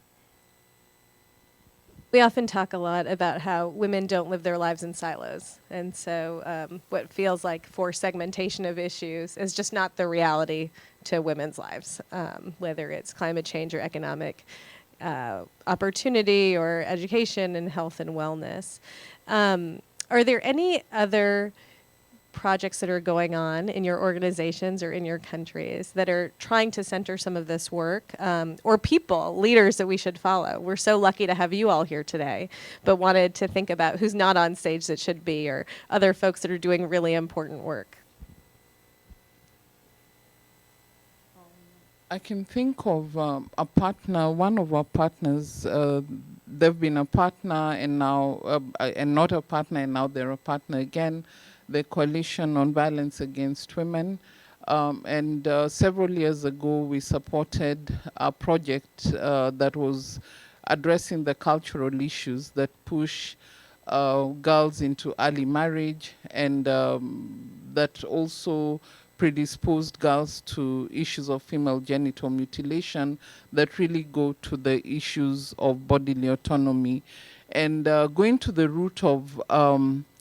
We often talk a lot about how women don't live their lives in silos. And so what feels like forced segmentation of issues is just not the reality to women's lives, whether it's climate change or economic opportunity or education and health and wellness. Are there any other projects that are going on in your organizations or in your countries that are trying to center some of this work, or people, leaders that we should follow? We're so lucky to have you all here today, but wanted to think about who's not on stage that should be, or other folks that are doing really important work. I can think of a partner, one of our partners. They've been a partner and now, and not a partner, and now they're a partner again, the Coalition on Violence Against Women. And several years ago, we supported a project that was addressing the cultural issues that push girls into early marriage, and that also predisposed girls to issues of female genital mutilation that really go to the issues of bodily autonomy. And going to the root of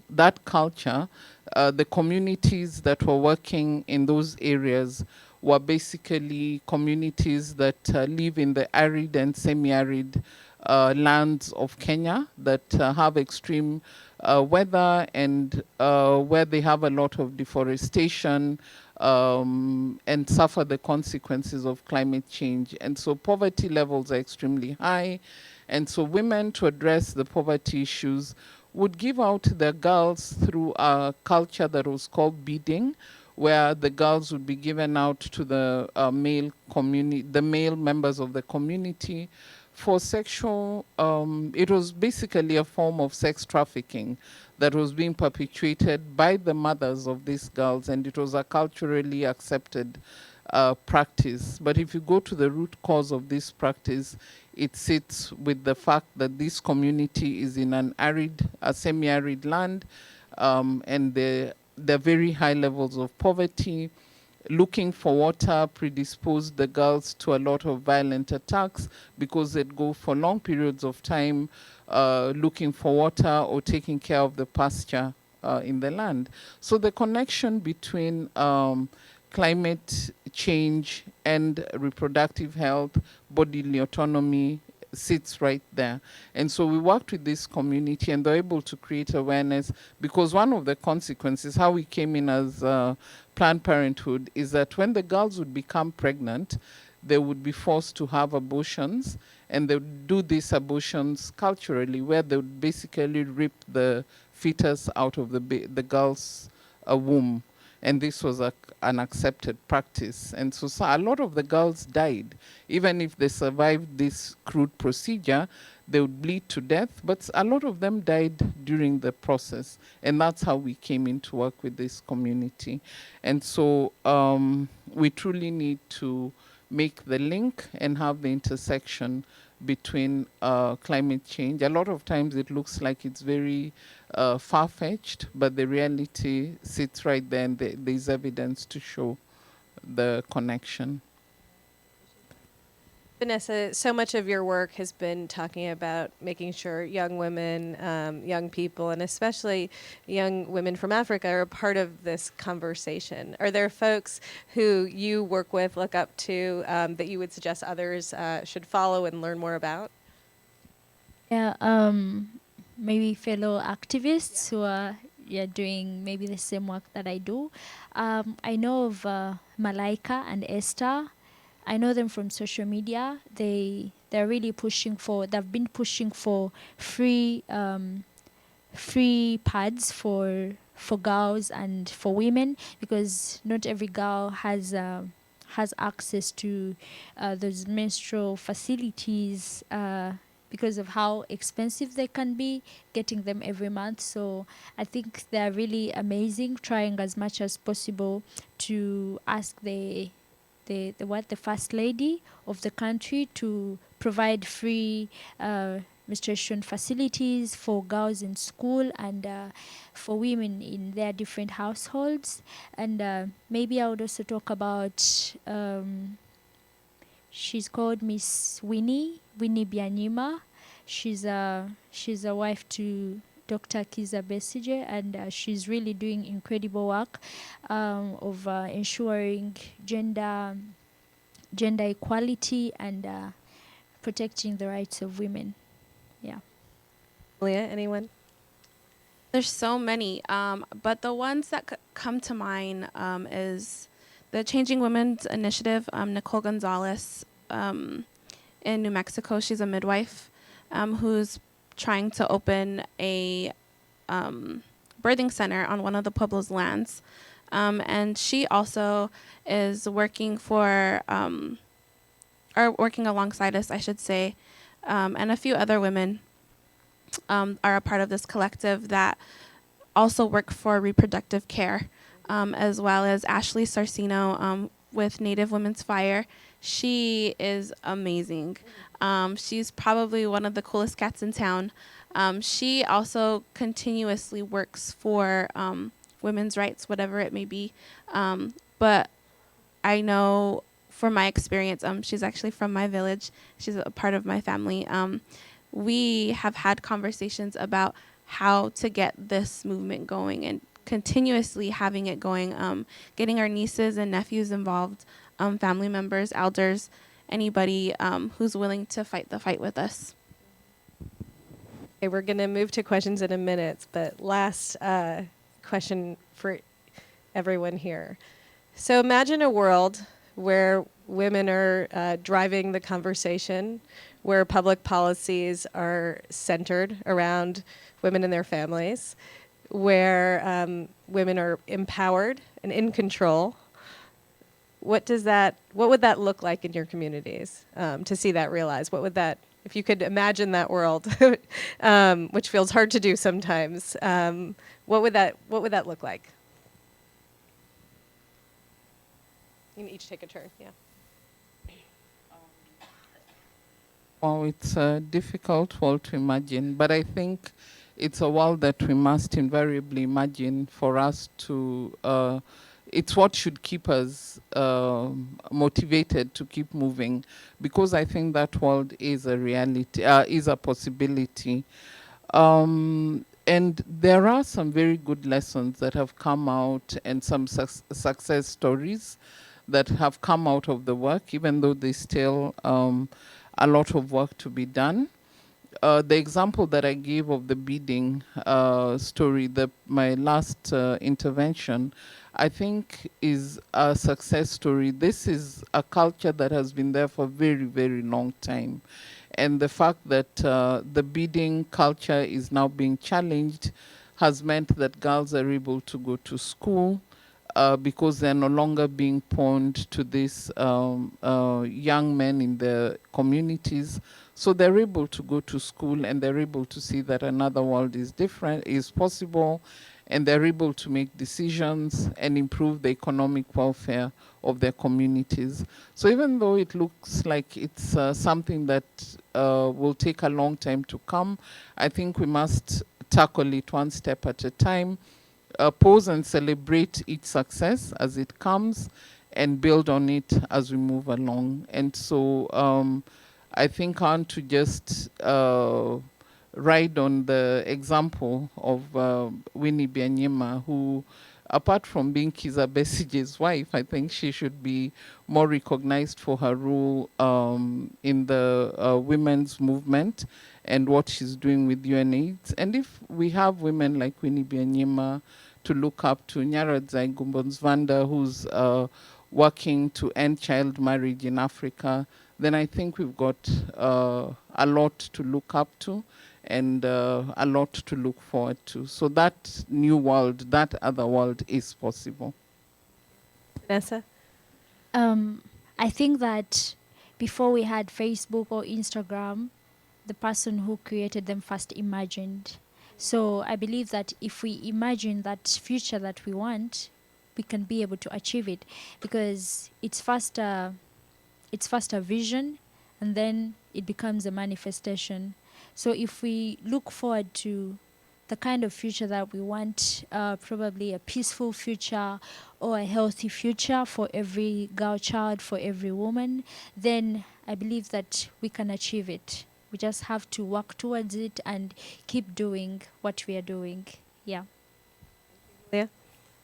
that culture, the communities that were working in those areas were basically communities that live in the arid and semi-arid lands of Kenya that have extreme weather, and where they have a lot of deforestation, and suffer the consequences of climate change. And so poverty levels are extremely high. And so women, to address the poverty issues, would give out their girls through a culture that was called beading, where the girls would be given out to the male members of the community for sexual, it was basically a form of sex trafficking that was being perpetuated by the mothers of these girls, and it was a culturally accepted practice. But if you go to the root cause of this practice, it sits with the fact that this community is in an arid, a semi-arid land, and there are very high levels of poverty. Looking for water predisposed the girls to a lot of violent attacks, because they'd go for long periods of time looking for water or taking care of the pasture in the land. So the connection between climate change and reproductive health, bodily autonomy, sits right there. And so we worked with this community, and they're able to create awareness, because one of the consequences, how we came in as Planned Parenthood, is that when the girls would become pregnant, they would be forced to have abortions, and they would do these abortions culturally, where they would basically rip the fetus out of the girl's womb. and this was an accepted practice. And so a lot of the girls died. Even if they survived this crude procedure, they would bleed to death, but a lot of them died during the process. And that's how we came in to work with this community. And so we truly need to make the link and have the intersection between climate change. A lot of times it looks like it's very far-fetched, but the reality sits right there, and there's evidence to show the connection. Vanessa, so much of your work has been talking about making sure young women, young people, and especially young women from Africa are a part of this conversation. Are there folks who you work with, look up to, that you would suggest others should follow and learn more about? Yeah, maybe fellow activists who are doing maybe the same work that I do. I know of Malaika and Esther. I know them from social media. They're really they've been pushing for free pads for girls and for women, because not every girl has access to those menstrual facilities, because of how expensive they can be, getting them every month. So I think they're really amazing, trying as much as possible to ask the first lady of the country to provide free menstruation facilities for girls in school and for women in their different households. And maybe I would also talk about she's called Miss Winnie Byanyima. She's a wife to Dr. Kiza Besige, and she's really doing incredible work of ensuring gender equality and protecting the rights of women. Yeah. Leah, anyone? There's so many, but the ones that come to mind is the Changing Women's Initiative. Nicole Gonzalez in New Mexico, she's a midwife who's trying to open a birthing center on one of the Pueblo's lands. And she also is working or working alongside us, I should say, and a few other women are a part of this collective that also work for reproductive care, as well as Ashley Sarcino with Native Women's Fire. She is amazing. She's probably one of the coolest cats in town. She also continuously works for women's rights, whatever it may be. But I know from my experience, she's actually from my village. She's a part of my family. We have had conversations about how to get this movement going and continuously having it going, getting our nieces and nephews involved, family members, elders, anybody who's willing to fight the fight with us. Okay, we're going to move to questions in a minute, but last question for everyone here. So imagine a world where women are driving the conversation, where public policies are centered around women and their families, where women are empowered and in control. What would that look like in your communities to see that realized? What would that, if you could imagine that world, which feels hard to do sometimes, what would that look like? You can each take a turn, yeah. Well, it's a difficult world to imagine, but I think it's a world that we must invariably imagine for us to, it's what should keep us motivated to keep moving, because I think that world is a reality, is a possibility. And there are some very good lessons that have come out, and some success stories that have come out of the work, even though there's still a lot of work to be done. The example that I gave of the beading story, my last intervention, I think is a success story. This is a culture that has been there for a very, very long time. And the fact that the beading culture is now being challenged has meant that girls are able to go to school, because they're no longer being pawned to these young men in the communities. So they're able to go to school and they're able to see that another world is different, is possible, and they're able to make decisions and improve the economic welfare of their communities. So even though it looks like it's something that will take a long time to come, I think we must tackle it one step at a time, pause and celebrate each success as it comes, and build on it as we move along. And so I think I want to just ride on the example of Winnie Byanyima, who, apart from being Kiza Besige's wife, I think she should be more recognized for her role in the women's movement and what she's doing with UNAIDS. And if we have women like Winnie Byanyima to look up to, Nyaradzai Gumbonzvanda, who's working to end child marriage in Africa, then I think we've got a lot to look up to and a lot to look forward to. So that new world, that other world is possible. Vanessa? I think that before we had Facebook or Instagram, the person who created them first imagined. So I believe that if we imagine that future that we want, we can be able to achieve it, because it's first a vision and then it becomes a manifestation. So if we look forward to the kind of future that we want, probably a peaceful future or a healthy future for every girl child, for every woman, then I believe that we can achieve it. We just have to work towards it and keep doing what we are doing. Yeah. Leah?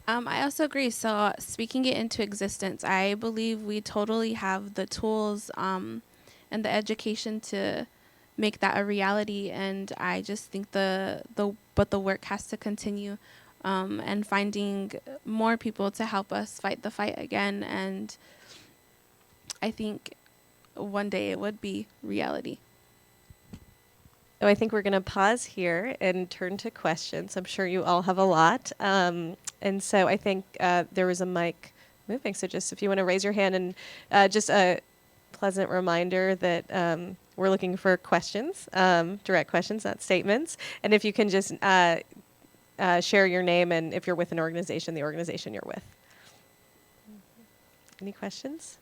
I also agree. So speaking it into existence, I believe we totally have the tools and the education to make that a reality. And I just think the work has to continue, and finding more people to help us fight the fight again. And I think one day it would be reality. So I think we're going to pause here and turn to questions. I'm sure you all have a lot. And so I think there was a mic moving. So just if you want to raise your hand, and just a pleasant reminder that we're looking for questions, direct questions, not statements. And if you can just share your name and if you're with an organization, the organization you're with. Any questions?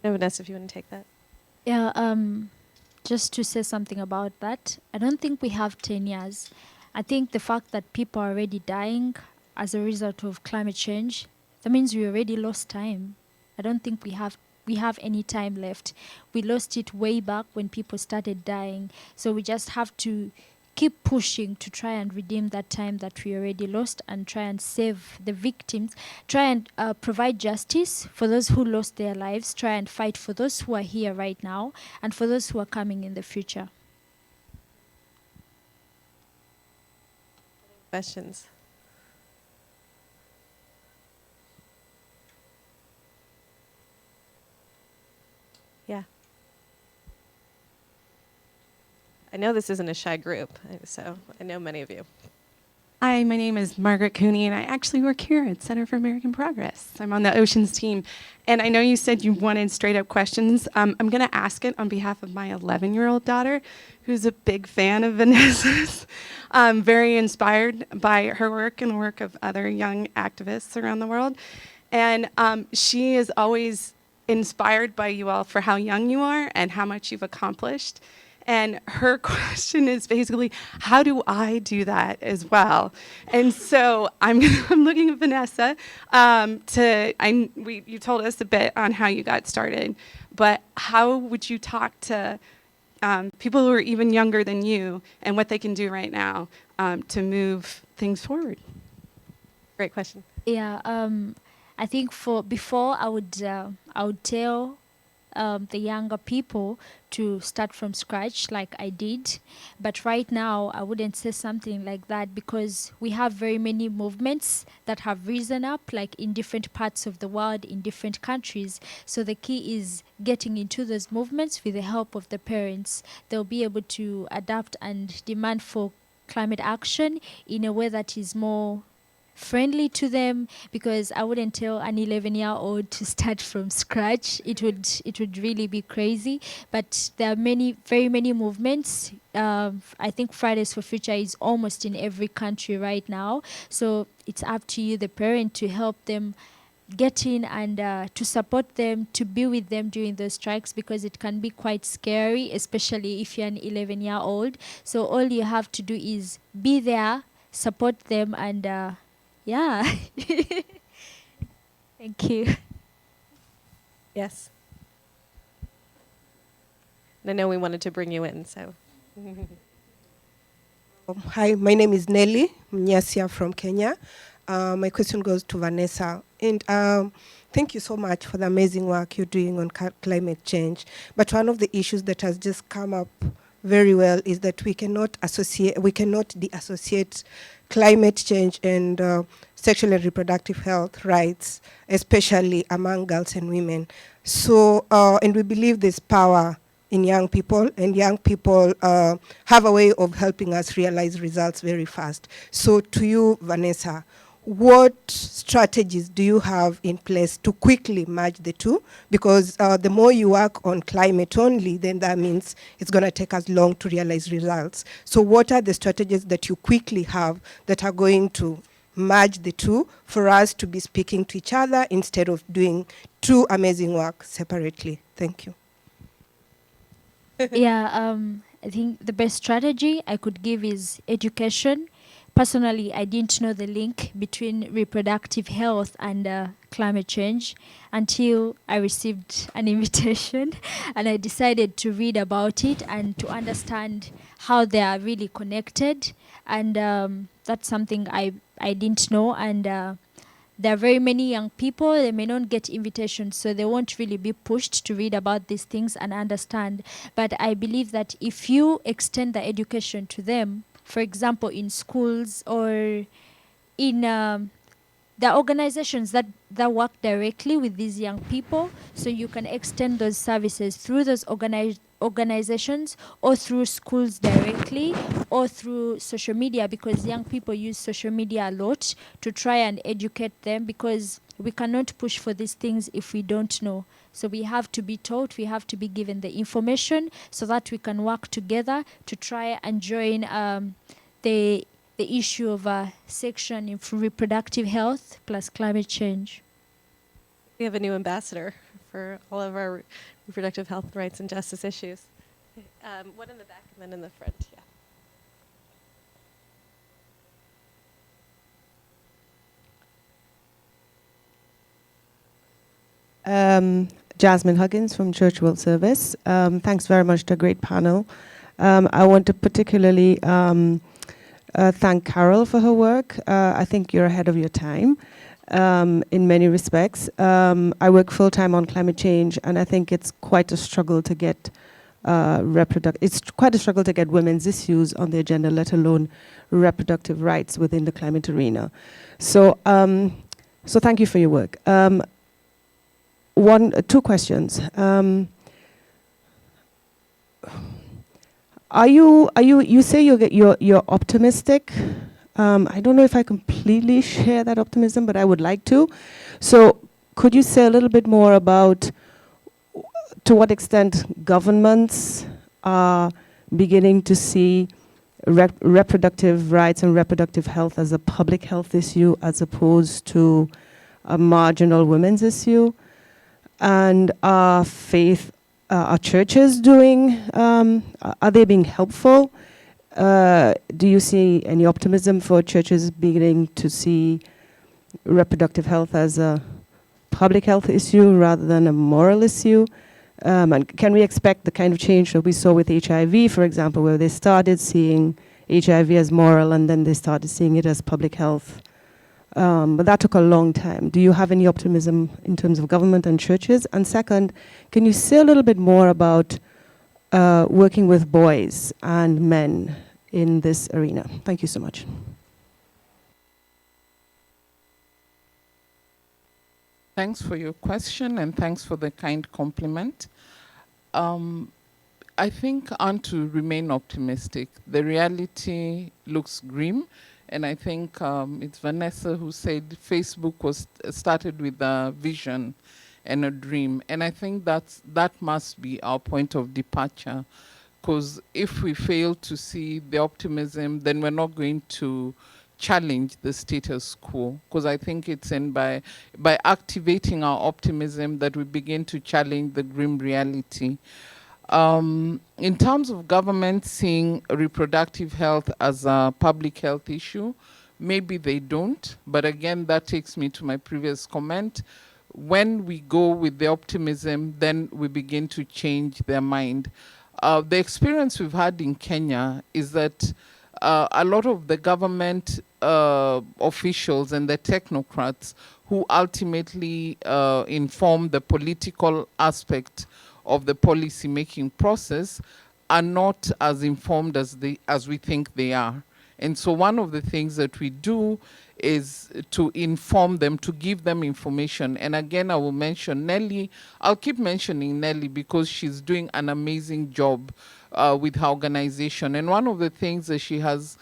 No, Vanessa, if you want to take that. Yeah, just to say something about that, I don't think we have 10 years. I think the fact that people are already dying as a result of climate change, that means we already lost time. I don't think we have any time left. We lost it way back when people started dying. So we just have to keep pushing to try and redeem that time that we already lost and try and save the victims, try and provide justice for those who lost their lives, try and fight for those who are here right now and for those who are coming in the future. Questions? Yeah. I know this isn't a shy group, so I know many of you. Hi, my name is Margaret Cooney, and I actually work here at Center for American Progress. I'm on the Oceans team, and I know you said you wanted straight-up questions. I'm going to ask it on behalf of my 11-year-old daughter, who's a big fan of Vanessa's. I'm very inspired by her work and the work of other young activists around the world. And she is always inspired by you all for how young you are and how much you've accomplished. And her question is basically, how do I do that as well? And so I'm looking at Vanessa. You told us a bit on how you got started, but how would you talk to people who are even younger than you and what they can do right now to move things forward? Great question. Yeah, I think for before I would tell the younger people to start from scratch like I did, but right now I wouldn't say something like that because we have very many movements that have risen up like in different parts of the world, in different countries. So the key is getting into those movements with the help of the parents. They'll be able to adapt and demand for climate action in a way that is more friendly to them, because I wouldn't tell an 11-year-old to start from scratch. It would really be crazy. But there are very many movements. I think Fridays for Future is almost in every country right now. So it's up to you, the parent, to help them get in and to support them, to be with them during those strikes, because it can be quite scary, especially if you're an 11-year-old. So all you have to do is be there, support them, and yeah. Thank you. Yes. And I know we wanted to bring you in, so. Hi, my name is Nelly Mnyasia from Kenya. My question goes to Vanessa. And thank you so much for the amazing work you're doing on climate change. But one of the issues that has just come up very well is that we cannot deassociate climate change and sexual and reproductive health rights, especially among girls and women. So, and we believe there's power in young people, and young people have a way of helping us realize results very fast. So to you, Vanessa, what strategies do you have in place to quickly merge the two? Because the more you work on climate only, then that means it's going to take us long to realize results. So what are the strategies that you quickly have that are going to merge the two for us to be speaking to each other instead of doing two amazing work separately? Thank you. Yeah, I think the best strategy I could give is education. Personally, I didn't know the link between reproductive health and climate change until I received an invitation and I decided to read about it and to understand how they are really connected. And that's something I didn't know. And there are very many young people, they may not get invitations, so they won't really be pushed to read about these things and understand. But I believe that if you extend the education to them, for example, in schools or in the organizations that work directly with these young people, so you can extend those services through those organizations or through schools directly or through social media, because young people use social media a lot to try and educate them, because we cannot push for these things if we don't know. So we have to be taught, we have to be given the information so that we can work together to try and join the issue of sexual and reproductive health plus climate change. We have a new ambassador for all of our reproductive health rights and justice issues. One in the back and then in the front, yeah. Jasmine Huggins from Church World Service. Thanks very much to a great panel. I want to particularly thank Carol for her work. I think you're ahead of your time in many respects. I work full-time on climate change, and I think it's quite a struggle to get it's quite a struggle to get women's issues on the agenda, let alone reproductive rights within the climate arena. So, so thank you for your work. Two questions. You say you're optimistic. I don't know if I completely share that optimism, but I would like to. So could you say a little bit more about to what extent governments are beginning to see reproductive rights and reproductive health as a public health issue as opposed to a marginal women's issue? And are churches doing, are they being helpful? Do you see any optimism for churches beginning to see reproductive health as a public health issue rather than a moral issue? And can we expect the kind of change that we saw with HIV, for example, where they started seeing HIV as moral and then they started seeing it as public health? But that took a long time. Do you have any optimism in terms of government and churches? And second, can you say a little bit more about working with boys and men in this arena? Thank you so much. Thanks for your question and thanks for the kind compliment. I think to remain optimistic. The reality looks grim, and I think it's Vanessa who said Facebook was started with a vision and a dream, and I think that must be our point of departure, because if we fail to see the optimism, then we're not going to challenge the status quo, because I think it's by activating our optimism that we begin to challenge the grim reality. In terms of government seeing reproductive health as a public health issue, maybe they don't, but again, that takes me to my previous comment. When we go with the optimism, then we begin to change their mind. The experience we've had in Kenya is that a lot of the government officials and the technocrats who ultimately inform the political aspect of the policy making process are not as informed as we think they are. And so one of the things that we do is to inform them, to give them information. And again, I will mention Nelly. I'll keep mentioning Nelly because she's doing an amazing job with her organization. And one of the things that she has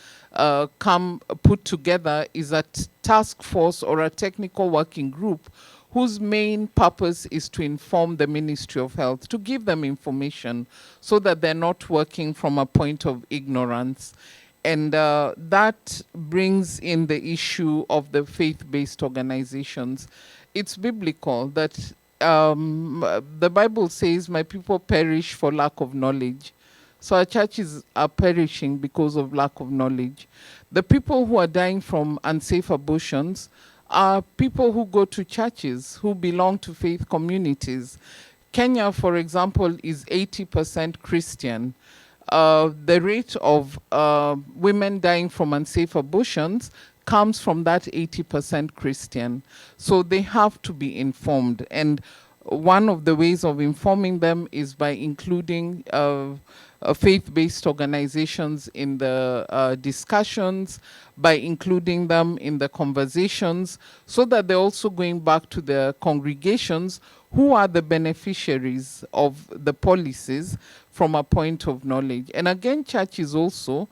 put together is a task force or a technical working group whose main purpose is to inform the Ministry of Health, to give them information so that they're not working from a point of ignorance. And that brings in the issue of the faith-based organizations. It's biblical that the Bible says, my people perish for lack of knowledge. So our churches are perishing because of lack of knowledge. The people who are dying from unsafe abortions are people who go to churches, who belong to faith communities. Kenya, for example, is 80% Christian. The rate of women dying from unsafe abortions comes from that 80% Christian. So they have to be informed. And one of the ways of informing them is by including faith-based organizations in the discussions, by including them in the conversations, so that they're also going back to the congregations who are the beneficiaries of the policies from a point of knowledge. And again, churches also,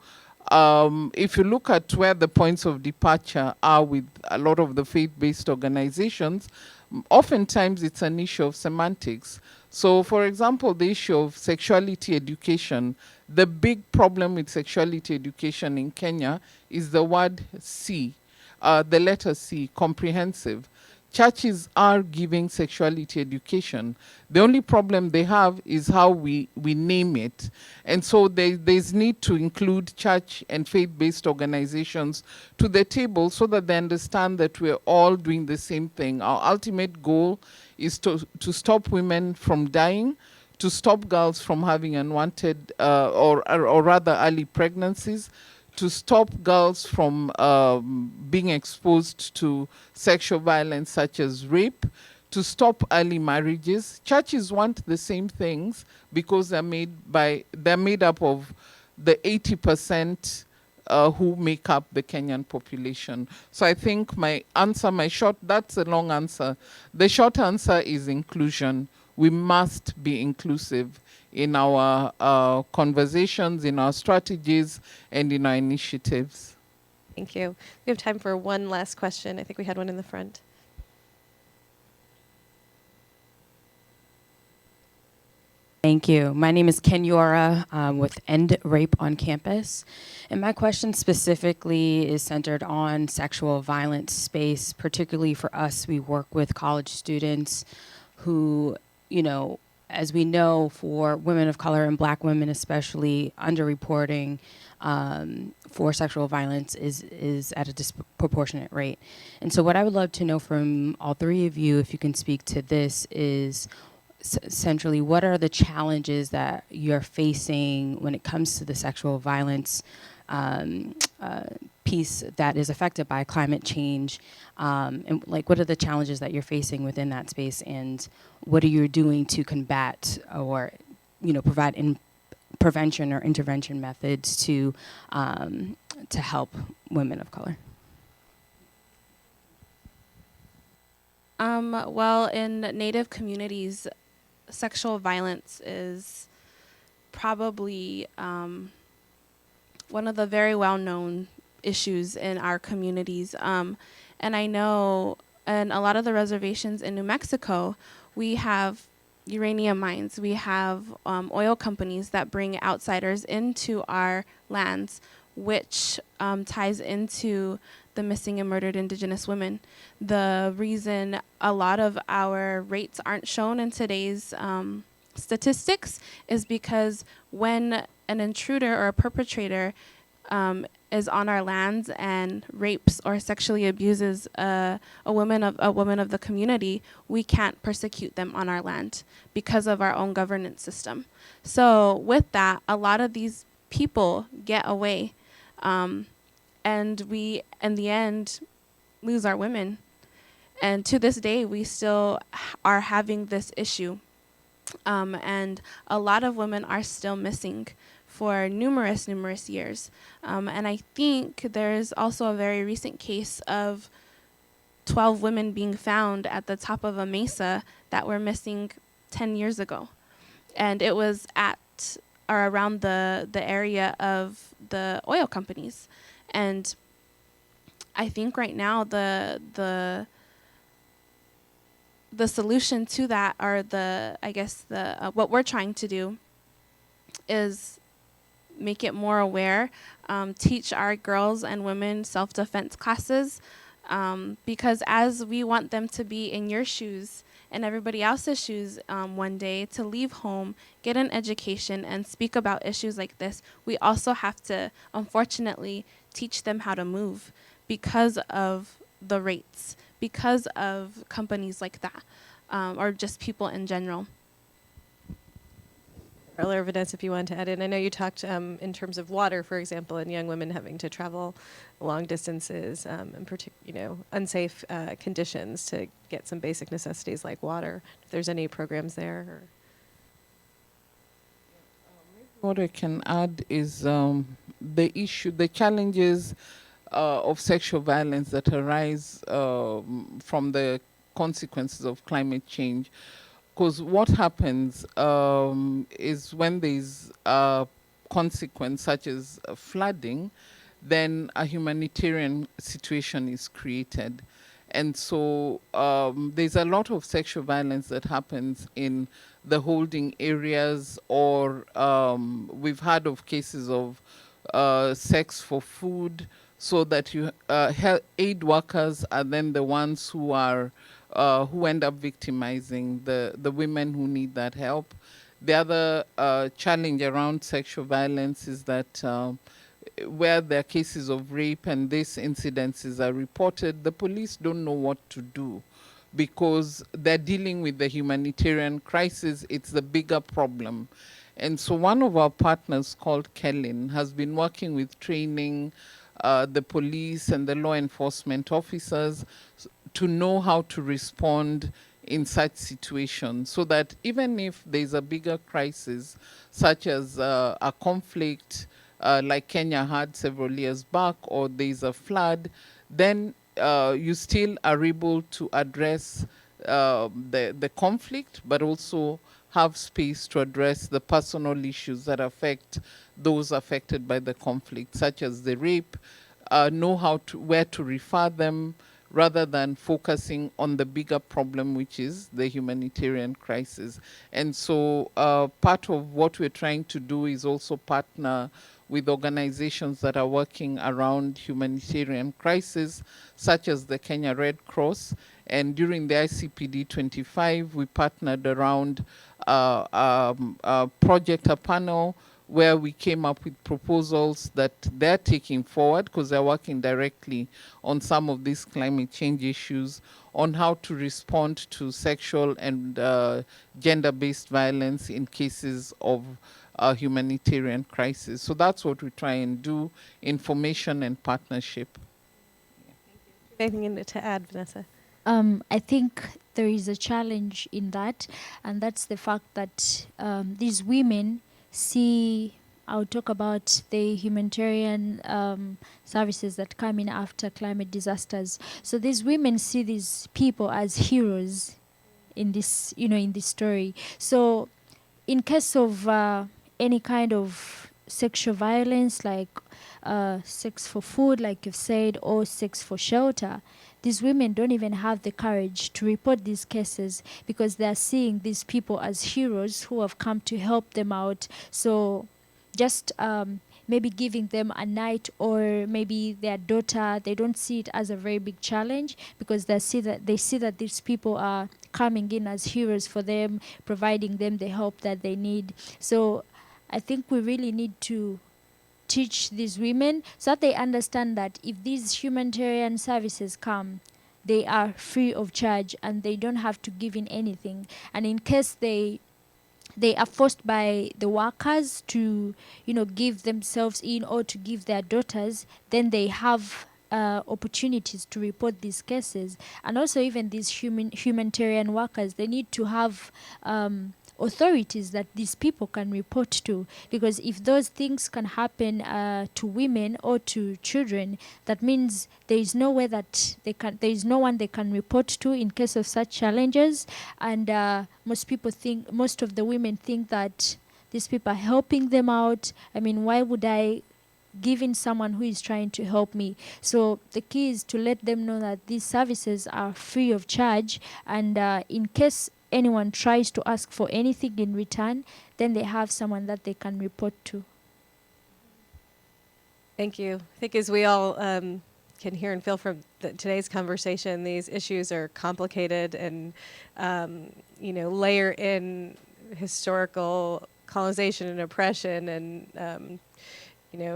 if you look at where the points of departure are with a lot of the faith-based organizations, oftentimes it's an issue of semantics. So, for example, the issue of sexuality education, the big problem with sexuality education in Kenya is the word C, the letter C, comprehensive. Churches are giving sexuality education. The only problem they have is how we name it. And so there's need to include church and faith-based organizations to the table so that they understand that we're all doing the same thing. Our ultimate goal is to stop women from dying, to stop girls from having unwanted or rather early pregnancies, to stop girls from being exposed to sexual violence such as rape, to stop early marriages. Churches want the same things because they're made up of the 80% who make up the Kenyan population. So I think that's a long answer. The short answer is inclusion. We must be inclusive in our conversations, in our strategies, and in our initiatives. Thank you. We have time for one last question. I think we had one in the front. Thank you. My name is Kenyora with End Rape on Campus. And my question specifically is centered on sexual violence space, particularly for us. We work with college students who, you know, as we know, for women of color and Black women especially, underreporting for sexual violence is at a disproportionate rate. And so what I would love to know from all three of you, if you can speak to this, is centrally, what are the challenges that you're facing when it comes to the sexual violence piece that is affected by climate change? And like, what are the challenges that you're facing within that space, and what are you doing to combat or, you know, provide prevention or intervention methods to help women of color? Well, in Native communities, sexual violence is probably one of the very well-known issues in our communities. And I know in a lot of the reservations in New Mexico, we have uranium mines, we have oil companies that bring outsiders into our lands, which ties into the missing and murdered Indigenous women. The reason a lot of our rates aren't shown in today's statistics is because when an intruder or a perpetrator is on our lands and rapes or sexually abuses a woman of the community, we can't persecute them on our land because of our own governance system. So with that, a lot of these people get away, and we, in the end, lose our women. And to this day, we still are having this issue. And a lot of women are still missing for numerous years. And I think there's also a very recent case of 12 women being found at the top of a mesa that were missing 10 years ago. And it was at or around the area of the oil companies. And I think right now the solution to that, or what we're trying to do, is make it more aware, teach our girls and women self-defense classes, because as we want them to be in your shoes and everybody else's shoes one day, to leave home, get an education, and speak about issues like this, we also have to, unfortunately, teach them how to move because of the rates, because of companies like that, or just people in general. Earlier, Vanessa, if you want to add in, I know you talked in terms of water, for example, and young women having to travel long distances and unsafe conditions to get some basic necessities like water. If there's any programs there. Or what I can add is the challenges of sexual violence that arise from the consequences of climate change. Because what happens is when there's a consequence such as flooding, then a humanitarian situation is created. And so there's a lot of sexual violence that happens in the holding areas, or we've heard of cases of sex for food, so that aid workers are then the ones who are who end up victimizing the women who need that help. The other challenge around sexual violence is that where there are cases of rape and these incidences are reported, the police don't know what to do because they're dealing with the humanitarian crisis. It's the bigger problem. And so one of our partners, called Kellen, has been working with training the police and the law enforcement officers to know how to respond in such situations, so that even if there's a bigger crisis, such as a conflict like Kenya had several years back, or there's a flood, then you still are able to address the conflict, but also have space to address the personal issues that affect those affected by the conflict, such as the rape, know where to refer them, rather than focusing on the bigger problem, which is the humanitarian crisis. And so part of what we're trying to do is also partner with organizations that are working around humanitarian crisis, such as the Kenya Red Cross. And during the ICPD 25, we partnered around project, a panel, where we came up with proposals that they're taking forward because they're working directly on some of these climate change issues, on how to respond to sexual and gender-based violence in cases of humanitarian crisis. So that's what we try and do, information and partnership. Anything to add, Vanessa? I think there is a challenge in that, and that's the fact that these women see, I'll talk about the humanitarian services that come in after climate disasters. So these women see these people as heroes in this, in this story. So in case of any kind of sexual violence, like sex for food, like you've said, or sex for shelter, these women don't even have the courage to report these cases because they're seeing these people as heroes who have come to help them out. So just maybe giving them a night or maybe their daughter, they don't see it as a very big challenge because they see that these people are coming in as heroes for them, providing them the help that they need. So I think we really need to teach these women so that they understand that if these humanitarian services come, they are free of charge and they don't have to give in anything. And in case they are forced by the workers to, give themselves in or to give their daughters, then they have opportunities to report these cases. And also even these humanitarian workers, they need to have authorities that these people can report to, because if those things can happen to women or to children, that means there is no way that there is no one they can report to in case of such challenges. And most of the women think that these people are helping them out. I mean, why would I give in someone who is trying to help me? So the key is to let them know that these services are free of charge, and in case anyone tries to ask for anything in return, then they have someone that they can report to. Thank you. I think as we all can hear and feel from today's conversation, these issues are complicated and, layer in historical colonization and oppression and,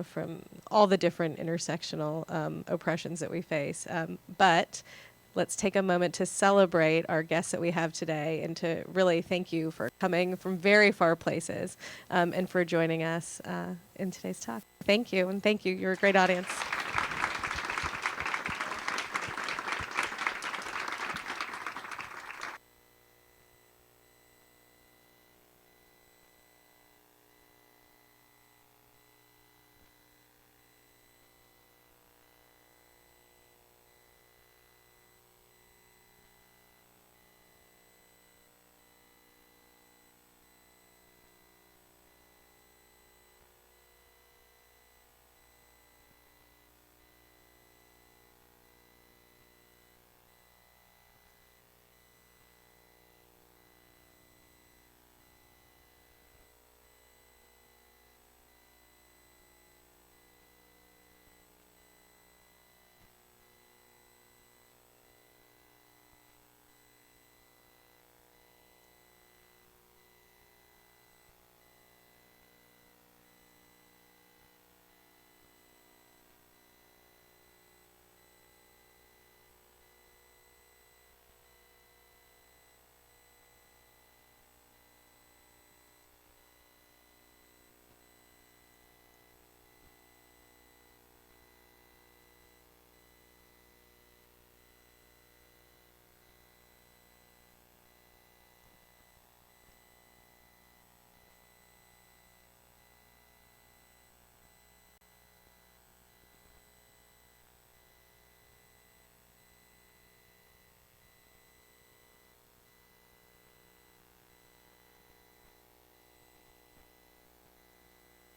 from all the different intersectional oppressions that we face. But let's take a moment to celebrate our guests that we have today and to really thank you for coming from very far places and for joining us in today's talk. Thank you, and thank you. You're a great audience.